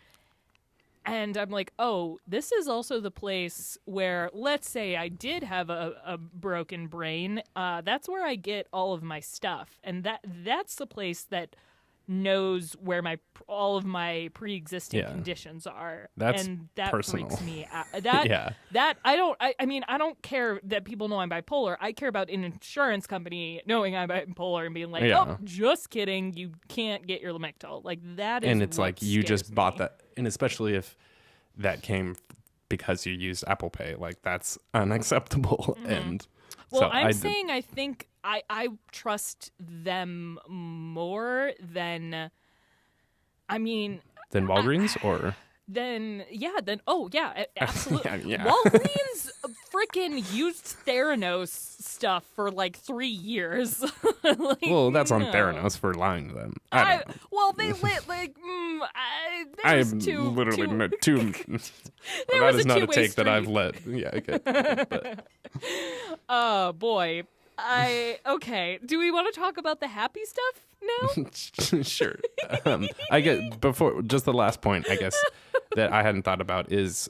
And I'm like, oh, this is also the place where, let's say I did have a broken brain. That's where I get all of my stuff. And that's the place that knows where all of my pre-existing conditions are. And that personal. Freaks me out. I don't care that people know I'm bipolar. I care about an insurance company knowing I'm bipolar and being like, oh, just kidding, you can't get your Lamictal. Like, that is, and it's like you just bought me. that, and especially if that came because you used Apple Pay, like, that's unacceptable. And well, so I'm saying I think I trust them more than Walgreens or absolutely. Walgreens freaking used Theranos stuff for like 3 years. Well, that's on Theranos for lying to them. I don't know. Well, they lit like I am literally that is not a take that I've let. Yeah, okay. But. Oh boy. Okay. Do we want to talk about the happy stuff now? Sure. I get before just the last point, I guess, that I hadn't thought about is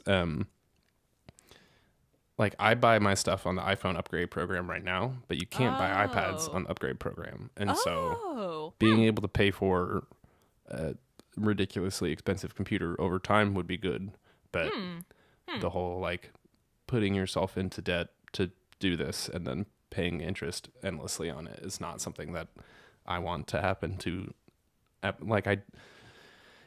like, I buy my stuff on the iPhone upgrade program right now, but you can't buy iPads on the upgrade program. And so being able to pay for a ridiculously expensive computer over time would be good. But the whole, like, putting yourself into debt to do this and then paying interest endlessly on it is not something that I want to happen to.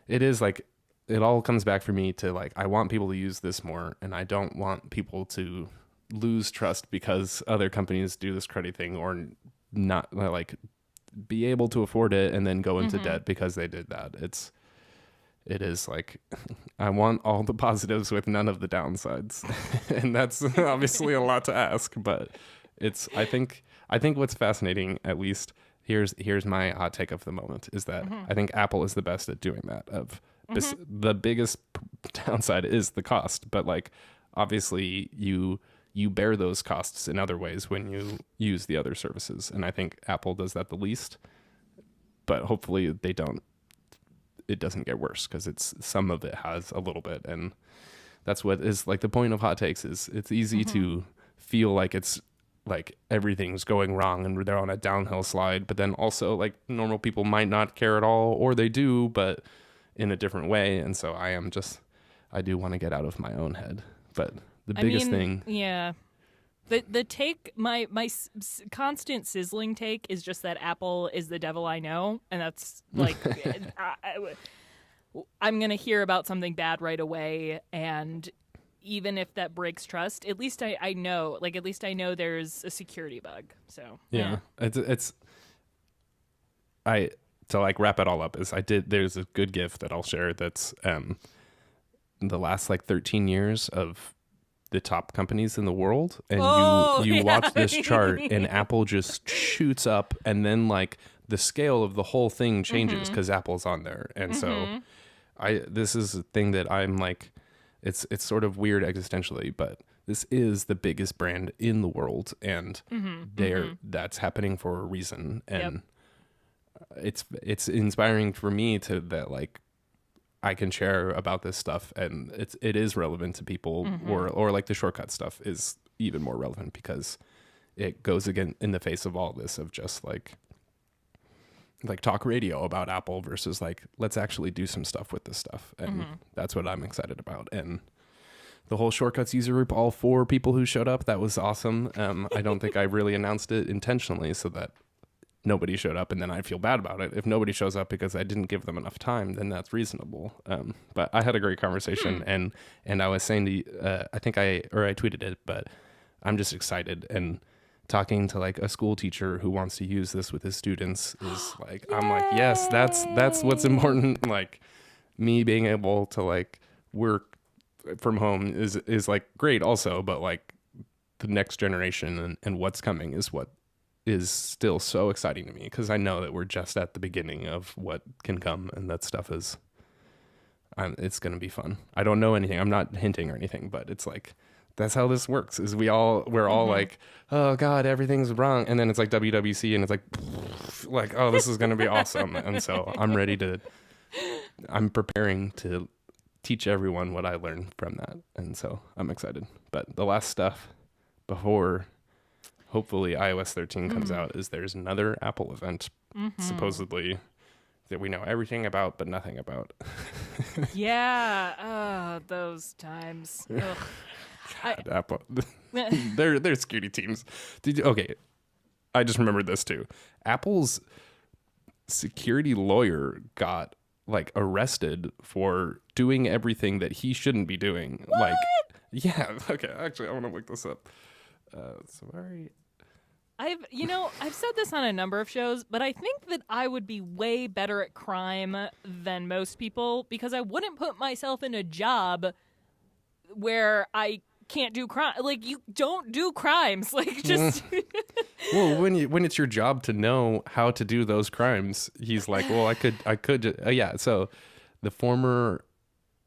It is like, it all comes back for me to, like, I want people to use this more, and I don't want people to lose trust because other companies do this credit thing, or not, like, be able to afford it and then go into debt because they did that. It is like, I want all the positives with none of the downsides. And that's obviously a lot to ask, but I think what's fascinating, at least here's my hot take of the moment, is that I think Apple is the best at doing that. The biggest downside is the cost, but, like, obviously you bear those costs in other ways when you use the other services. And I think Apple does that the least, but hopefully it doesn't get worse, because some of it has a little bit. And that's what is, like, the point of hot takes is it's easy to feel like it's like everything's going wrong and they're on a downhill slide, but then also, like, normal people might not care at all, or they do, but in a different way. And so I do want to get out of my own head. But the biggest thing, the take, my constant sizzling take is just that Apple is the devil I know, and that's like I'm gonna hear about something bad right away, and even if that breaks trust, at least I know, like, at least I know there's a security bug. So to, like, wrap it all up, there's a good gift that I'll share that's the last, like, 13 years of the top companies in the world, and you watch this chart and Apple just shoots up, and then, like, the scale of the whole thing changes because Apple's on there. And so this is a thing that I'm like, it's sort of weird existentially, but this is the biggest brand in the world, and that's happening for a reason. And it's inspiring for me that, like, I can share about this stuff, and it is relevant to people, or like the shortcut stuff is even more relevant because it goes again in the face of all this of just like talk radio about Apple versus, like, let's actually do some stuff with this stuff. And that's what I'm excited about. And the whole shortcuts user group, all 4 people who showed up, that was awesome. I don't think I really announced it intentionally so that nobody showed up, and then I feel bad about it. If nobody shows up because I didn't give them enough time, then that's reasonable. But I had a great conversation, and I was saying to you, I think I tweeted it, but I'm just excited, and talking to like a school teacher who wants to use this with his students is like, I'm like, yes, that's what's important. Like me being able to like work from home is like great also, but like the next generation and what's coming is what is still so exciting to me, because I know that we're just at the beginning of what can come, and that stuff is, it's going to be fun. I don't know anything. I'm not hinting or anything, but it's like, that's how this works, is we're all like, oh God, everything's wrong. And then it's like WWC, and it's like, oh, this is going to be awesome. And so I'm preparing to teach everyone what I learned from that. And so I'm excited. But the last stuff before hopefully iOS 13 comes out is there's another Apple event, supposedly, that we know everything about but nothing about. Yeah, those times. Ugh. God, Apple. They're security teams. Okay, I just remembered this too. Apple's security lawyer got like arrested for doing everything that he shouldn't be doing. What? Like, yeah. Okay, actually, I want to look this up. Sorry. I've said this on a number of shows, but I think that I would be way better at crime than most people, because I wouldn't put myself in a job where I can't do crime. Like, you don't do crimes. Like, just Well, when it's your job to know how to do those crimes, he's like, well, I could yeah. So the former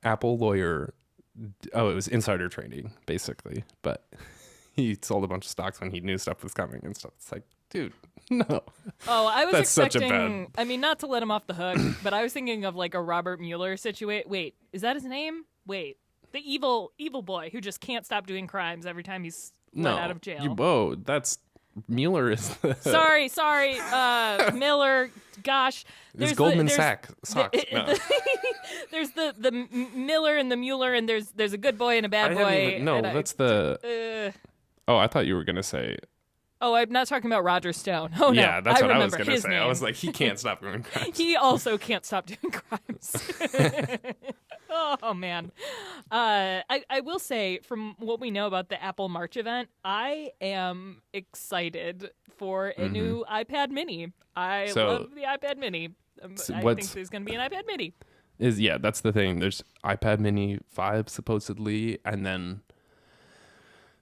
Apple lawyer, it was insider trading basically, but he sold a bunch of stocks when he knew stuff was coming and stuff. It's like, dude, no. Oh, I was That's expecting, such a bad... I mean, not to let him off the hook, but I was thinking of like a Robert Mueller situation. Wait, is that his name? Wait, the evil boy who just can't stop doing crimes every time he's let out of jail. That's Mueller is the... Sorry, Miller. Gosh, there's Goldman Sachs. No. There's the Miller and the Mueller, and there's a good boy and a bad boy. That's the... Oh, I thought you were gonna say... Oh, I'm not talking about Roger Stone. Oh, no. Yeah, that's what I was going to say. Name. I was like, he can't stop doing crimes. He also can't stop doing crimes. Oh, man. I will say, from what we know about the Apple March event, I am excited for a new iPad mini. I love the iPad mini. I think there's going to be an iPad mini. That's the thing. There's iPad mini 5, supposedly, and then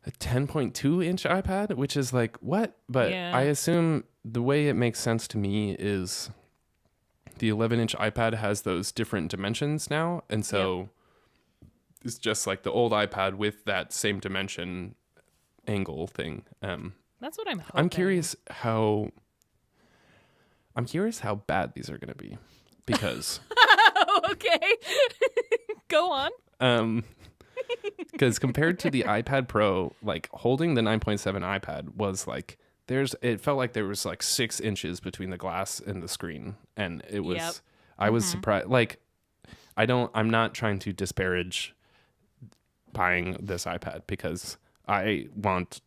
a 10.2 inch iPad, which is like, what? But yeah. I assume the way it makes sense to me is the 11 inch iPad has those different dimensions now. And so it's just like the old iPad with that same dimension angle thing. That's what I'm hoping. I'm curious how bad these are going to be, because okay. Go on. Because compared to the iPad Pro, like holding the 9.7 iPad was like, it felt like there was like 6 inches between the glass and the screen. And it was, I was surprised. Like, I'm not trying to disparage buying this iPad, because I want,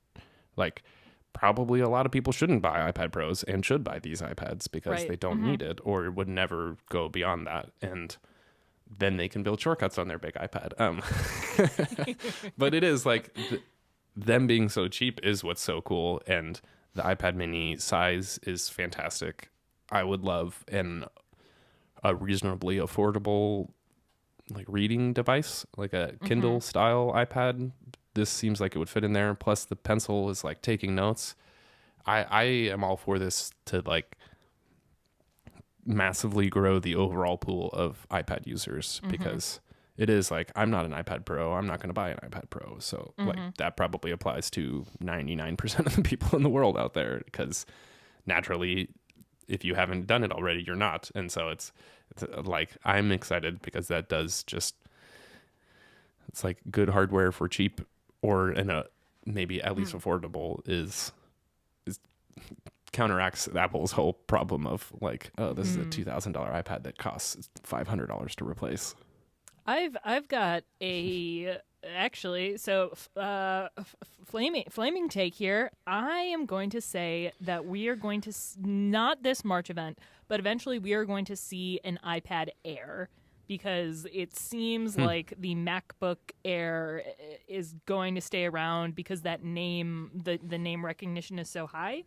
like, probably a lot of people shouldn't buy iPad Pros and should buy these iPads because they don't need it, or would never go beyond that. And then they can build shortcuts on their big iPad. But it is like them being so cheap is what's so cool. And the iPad mini size is fantastic. I would love a reasonably affordable like reading device, like a Kindle style iPad. This seems like it would fit in there. Plus the pencil is like taking notes. I am all for this to like massively grow the overall pool of iPad users, because it is like, I'm not an iPad Pro. I'm not going to buy an iPad Pro. So like that probably applies to 99% of the people in the world out there, because naturally, if you haven't done it already, you're not. And so it's like, I'm excited because that does just, it's like good hardware for cheap, or in a maybe at least affordable is counteracts Apple's whole problem of like, oh, this is a $2,000 iPad that costs $500 to replace. I've got a actually flaming take here. I am going to say that we are going to not this March event, but eventually we are going to see an iPad Air because it seems like the MacBook Air is going to stay around because that name the name recognition is so high.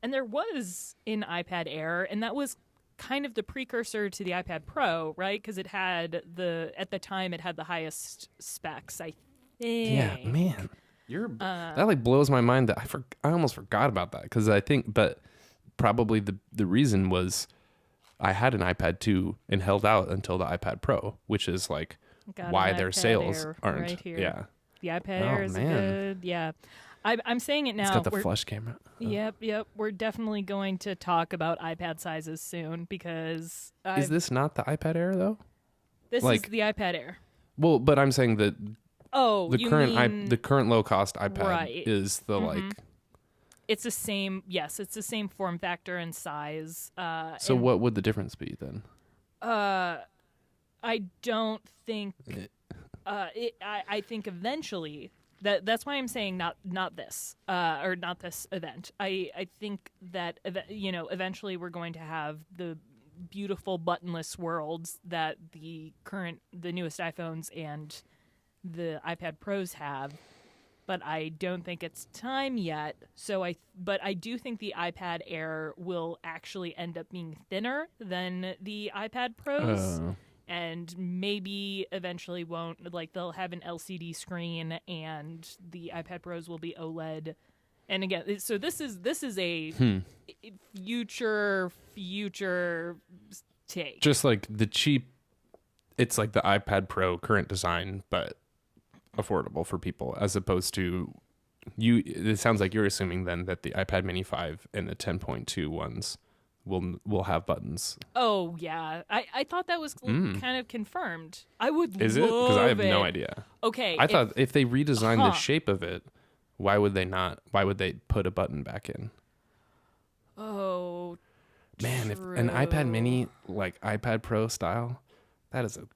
And there was an iPad Air, and that was kind of the precursor to the iPad Pro, right? Because at the time it had the highest specs, I think. Yeah, man. That like blows my mind that I almost forgot about that because I think, but probably the reason was I had an iPad 2 and held out until the iPad Pro, which is like Got why an their iPad sales Air aren't. right here. Yeah. The iPad Oh, Air is man. good. Yeah. I'm saying it now. It's got the flush camera. Yep. We're definitely going to talk about iPad sizes soon because Is this not the iPad Air though? this like- is the iPad Air. Well, but I'm saying that Oh, the you current mean the current low cost iPad Right. is the it's the same? Yes, it's the same form factor and size. So and, what would the difference be then? I don't think. I think eventually that's why I'm saying not this or not this event. I think that eventually we're going to have the beautiful buttonless worlds that the newest iPhones and the iPad Pros have. But I don't think it's time yet. But I do think the iPad Air will actually end up being thinner than the iPad Pros. And maybe eventually won't, like they'll have an LCD screen and the iPad Pros will be OLED. And again, so this is a future take. Just like the cheap, it's like the iPad Pro current design, but affordable for people, as opposed to you. It sounds like you're assuming then that the iPad Mini 5 and the 10.2 ones will have buttons. Oh yeah, I thought that was kind of confirmed. I would. Is it? Because I have no idea. Okay, I thought if they redesigned the shape of it, why would they not? Why would they put a button back in? Oh, man, if an iPad Mini like iPad Pro style, that is a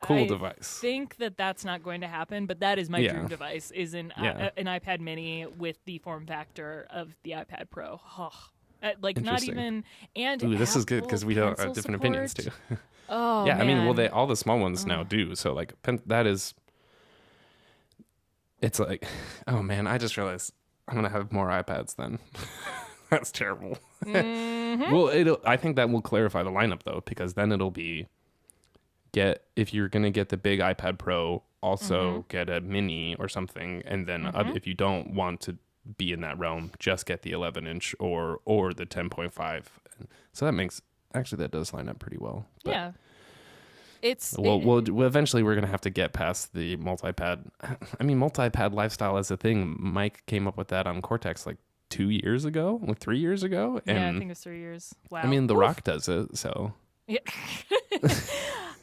cool device. I think that's not going to happen, but that is my dream device: is an iPad Mini with the form factor of the iPad Pro. Oh. Like not even and ooh, this is good because we have Pencil different support. opinions too. Oh yeah, man. I mean, well, all the small ones now do. So like that is, it's like, oh man, I just realized I'm gonna have more iPads then. That's terrible. Well, I think that will clarify the lineup though, because then it'll be if you're gonna get the big iPad Pro, also get a Mini or something, and then if you don't want to be in that realm, just get the 11-inch or the 10.5. So that does line up pretty well. But yeah. Eventually we're going to have to get past the multi-pad. I mean, multi-pad lifestyle is a thing. Mike came up with that on Cortex like 2 years ago, like 3 years ago. And yeah, I think it was 3 years. Wow. I mean, The Rock does it, so. Yeah.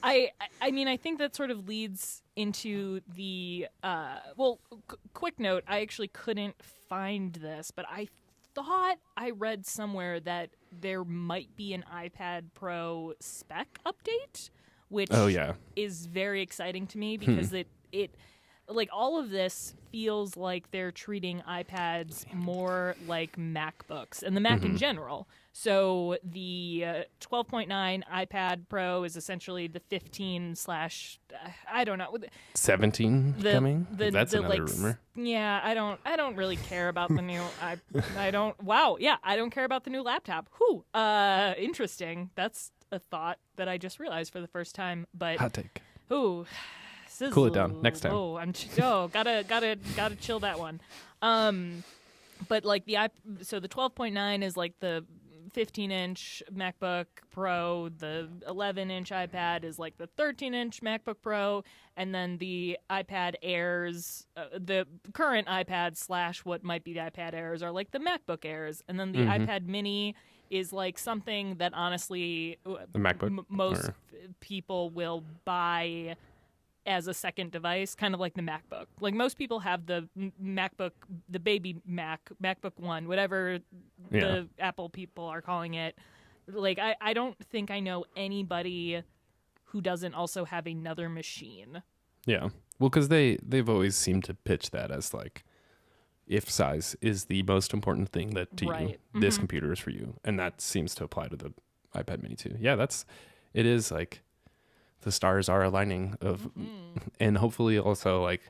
I mean, I think that sort of leads into the quick note. I actually couldn't find this, but I thought I read somewhere that there might be an iPad Pro spec update, which is very exciting to me because it like all of this feels like they're treating iPads more like MacBooks and the Mac in general. So the 12.9 iPad Pro is essentially the 15 / I don't know 17 coming. That's another rumor. Yeah, I don't really care about the new. I don't. Wow. Yeah, I don't care about the new laptop. Whew. Interesting. That's a thought that I just realized for the first time. But hot take. Ooh. Cool it down next time. Gotta chill that one. But like the 12.9 is like the 15-inch MacBook Pro. The 11-inch iPad is like the 13-inch MacBook Pro, and then the iPad Airs, the current iPad / what might be the iPad Airs are like the MacBook Airs, and then the iPad Mini is like something that honestly the MacBook most people will buy as a second device, kind of like the MacBook. Like most people have the MacBook, the baby MacBook One, whatever the Apple people are calling it. Like I don't think I know anybody who doesn't also have another machine. Yeah. Well, because they've always seemed to pitch that as like, if size is the most important thing that to you, this computer is for you. And that seems to apply to the iPad mini too. Yeah, it is like the stars are aligning and hopefully also like,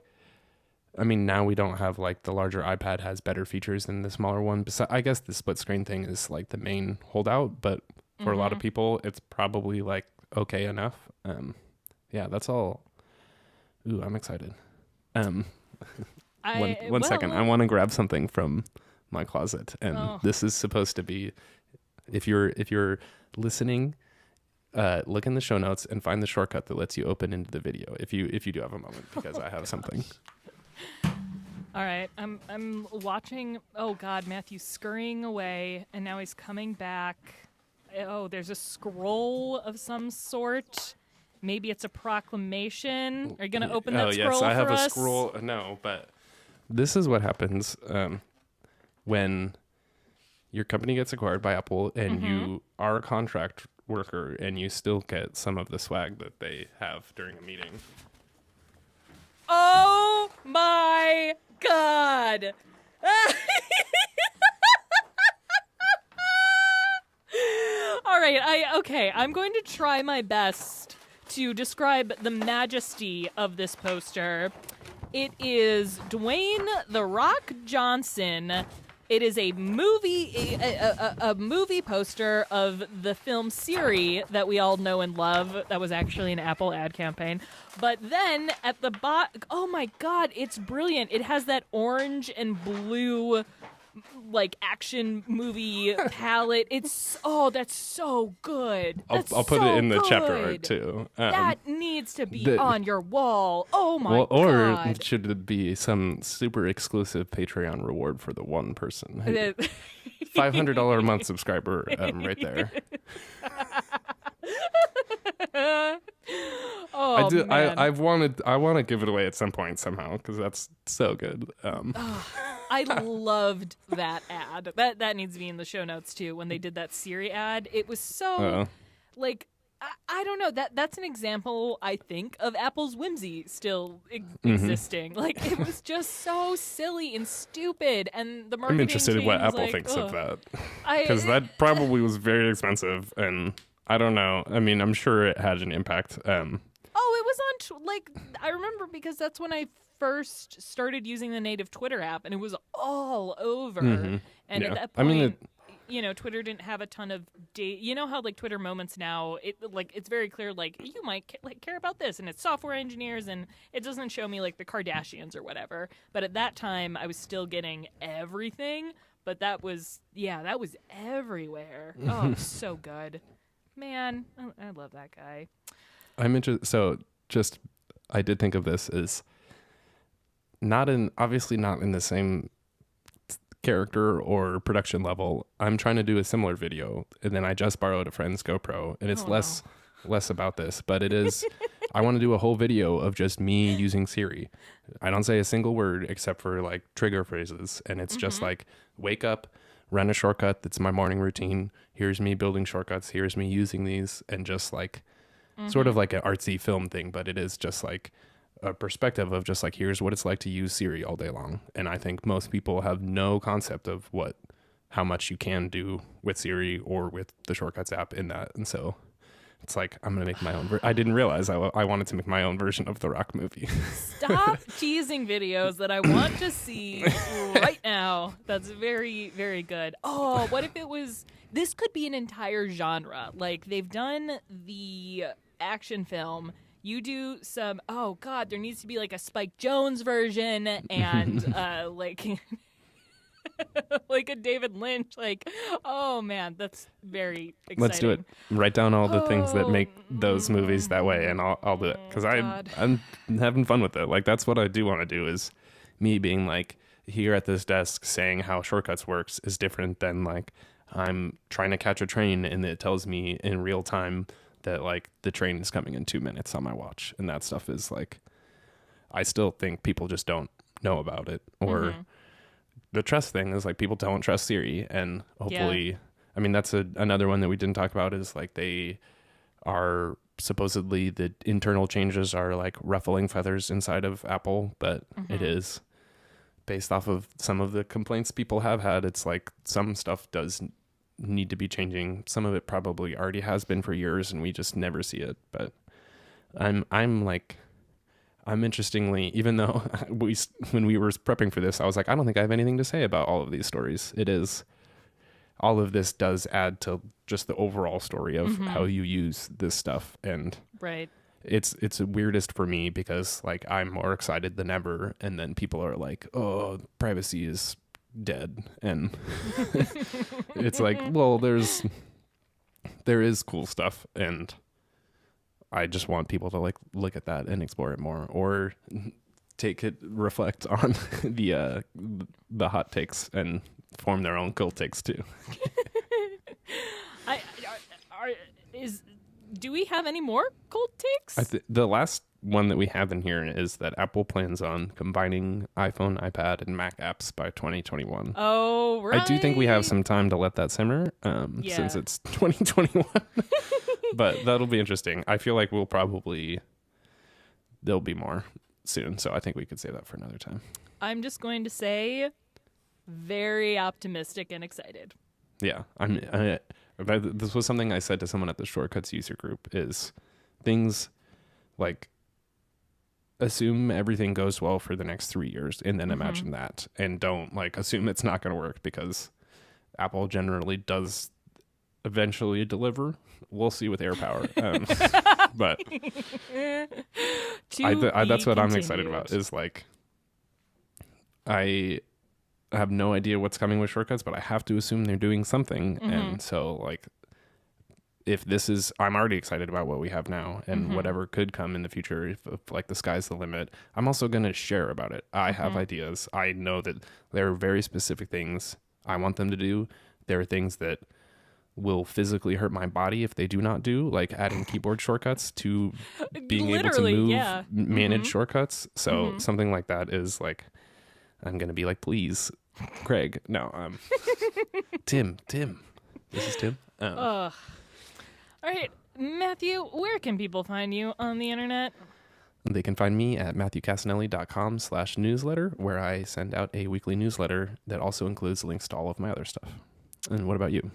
I mean, now we don't have like the larger iPad has better features than the smaller one. I guess the split screen thing is like the main holdout, but for a lot of people, it's probably like okay enough. Yeah, that's all. Ooh, I'm excited. One second. I want to grab something from my closet, and this is supposed to be. If you're listening, look in the show notes and find the shortcut that lets you open into the video. If you do have a moment, because I have something. All right, I'm watching. Oh God, Matthew's scurrying away, and now he's coming back. Oh, there's a scroll of some sort. Maybe it's a proclamation. Are you gonna open that scroll for us? Oh yes, I have a scroll. No, but this is what happens when your company gets acquired by Apple and you are a contract worker and you still get some of the swag that they have during a meeting. Oh my God! All right, I'm going to try my best to describe the majesty of this poster. It is Dwayne "The Rock" Johnson. It is a movie poster of the film Siri that we all know and love. That was actually an Apple ad campaign. But then at the bottom, oh my God, it's brilliant. It has that orange and blue like action movie palette. It's that's so good. I'll put it in the chapter art too. That needs to be on your wall. Oh my God. Or should it be some super exclusive Patreon reward for the one person? $500 a month subscriber right there. Oh, man. I want to give it away at some point somehow because that's so good. I loved that ad. That needs to be in the show notes too. When they did that Siri ad, it was so like I don't know. That's an example I think of Apple's whimsy still existing. Like it was just so silly and stupid. And the marketing I'm interested in what Apple like, thinks of that because that probably was very expensive and. I don't know. I mean, I'm sure it had an impact. It was on, I remember because that's when I first started using the native Twitter app, and it was all over. And at that point, Twitter didn't have a ton of data. You know how, Twitter Moments now, it's very clear, you might, care about this, and it's software engineers, and it doesn't show me, the Kardashians or whatever. But at that time, I was still getting everything, but that was everywhere. Oh, so good. Man, I love that guy. I'm interested. So, I did think of this as obviously not in the same character or production level. I'm trying to do a similar video, and then I just borrowed a friend's GoPro, and it's less about this, but it is. I want to do a whole video of just me using Siri. I don't say a single word except for trigger phrases, and it's just wake up. Run a shortcut. That's my morning routine. Here's me building shortcuts. Here's me using these, and just sort of like an artsy film thing, but it is just a perspective of just here's what it's like to use Siri all day long. And I think most people have no concept of how much you can do with Siri or with the Shortcuts app in that. And so it's I'm going to make my own. I didn't realize I wanted to make my own version of the Rock movie. Stop teasing videos that I want to see right now. That's very, very good. Oh, what if it was... This could be an entire genre. They've done the action film. You do some... Oh, God, there needs to be a Spike Jonze version and a David Lynch, oh man, that's very exciting. Let's do it. Write down all the things that make those movies that way, and I'll do it because I'm having fun with it. That's what I do want to do is me being here at this desk saying how Shortcuts works is different than I'm trying to catch a train and it tells me in real time that the train is coming in 2 minutes on my watch, and that stuff is I still think people just don't know about it or. The trust thing is people don't trust Siri, and hopefully, I mean, that's another one that we didn't talk about is they are supposedly the internal changes are like ruffling feathers inside of Apple, but it is based off of some of the complaints people have had. It's like some stuff does need to be changing. Some of it probably already has been for years and we just never see it. But I'm interestingly, even though when we were prepping for this, I was like, I don't think I have anything to say about all of these stories. All of this does add to just the overall story of how you use this stuff. And Right. it's weirdest for me because like I'm more excited than ever, and then people are like, oh, privacy is dead, and it's like, well, there is cool stuff, and I just want people to like look at that and explore it more, or reflect on the hot takes and form their own cool takes too. Do we have any more cold takes? The last one that we have in here is that Apple plans on combining iPhone, iPad, and Mac apps by 2021. Oh, right. I do think we have some time to let that simmer, since it's 2021. But that'll be interesting. I feel like there'll be more soon, so I think we could save that for another time. I'm just going to say very optimistic and excited. Yeah, this was something I said to someone at the Shortcuts user group, is things like assume everything goes well for the next 3 years and then imagine that, and don't like assume it's not going to work, because Apple generally does eventually deliver. We'll see with AirPower. But that's what I'm excited about, is like, I have no idea what's coming with Shortcuts, but I have to assume they're doing something. And so like, if this is, I'm already excited about what we have now, and whatever could come in the future, if like the sky's the limit, I'm also going to share about it. I have ideas. I know that there are very specific things I want them to do. There are things that will physically hurt my body if they do not do, like adding keyboard shortcuts to being able to move, manage shortcuts. So something like that is like, I'm going to be like, please, Craig. No, Tim. This is Tim. All right, Matthew, where can people find you on the internet? They can find me at matthewcasanelli.com/newsletter, where I send out a weekly newsletter that also includes links to all of my other stuff. And what about you?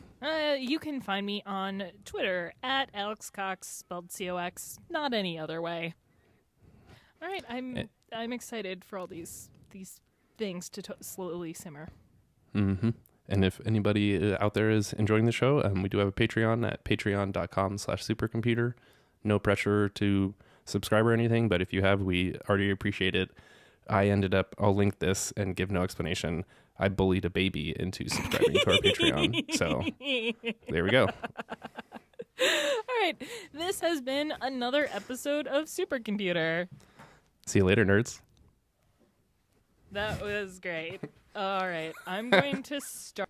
You can find me on Twitter at Alex Cox, spelled COX, not any other way. All right, I'm excited for all these things to slowly simmer. Mm-hmm. And if anybody out there is enjoying the show, we do have a Patreon at patreon.com/supercomputer. No pressure to subscribe or anything, but if you have, we already appreciate it. I'll link this and give no explanation. I bullied a baby into subscribing to our Patreon. So there we go. All right. This has been another episode of Supercomputer. See you later, nerds. That was great. All right. I'm going to start.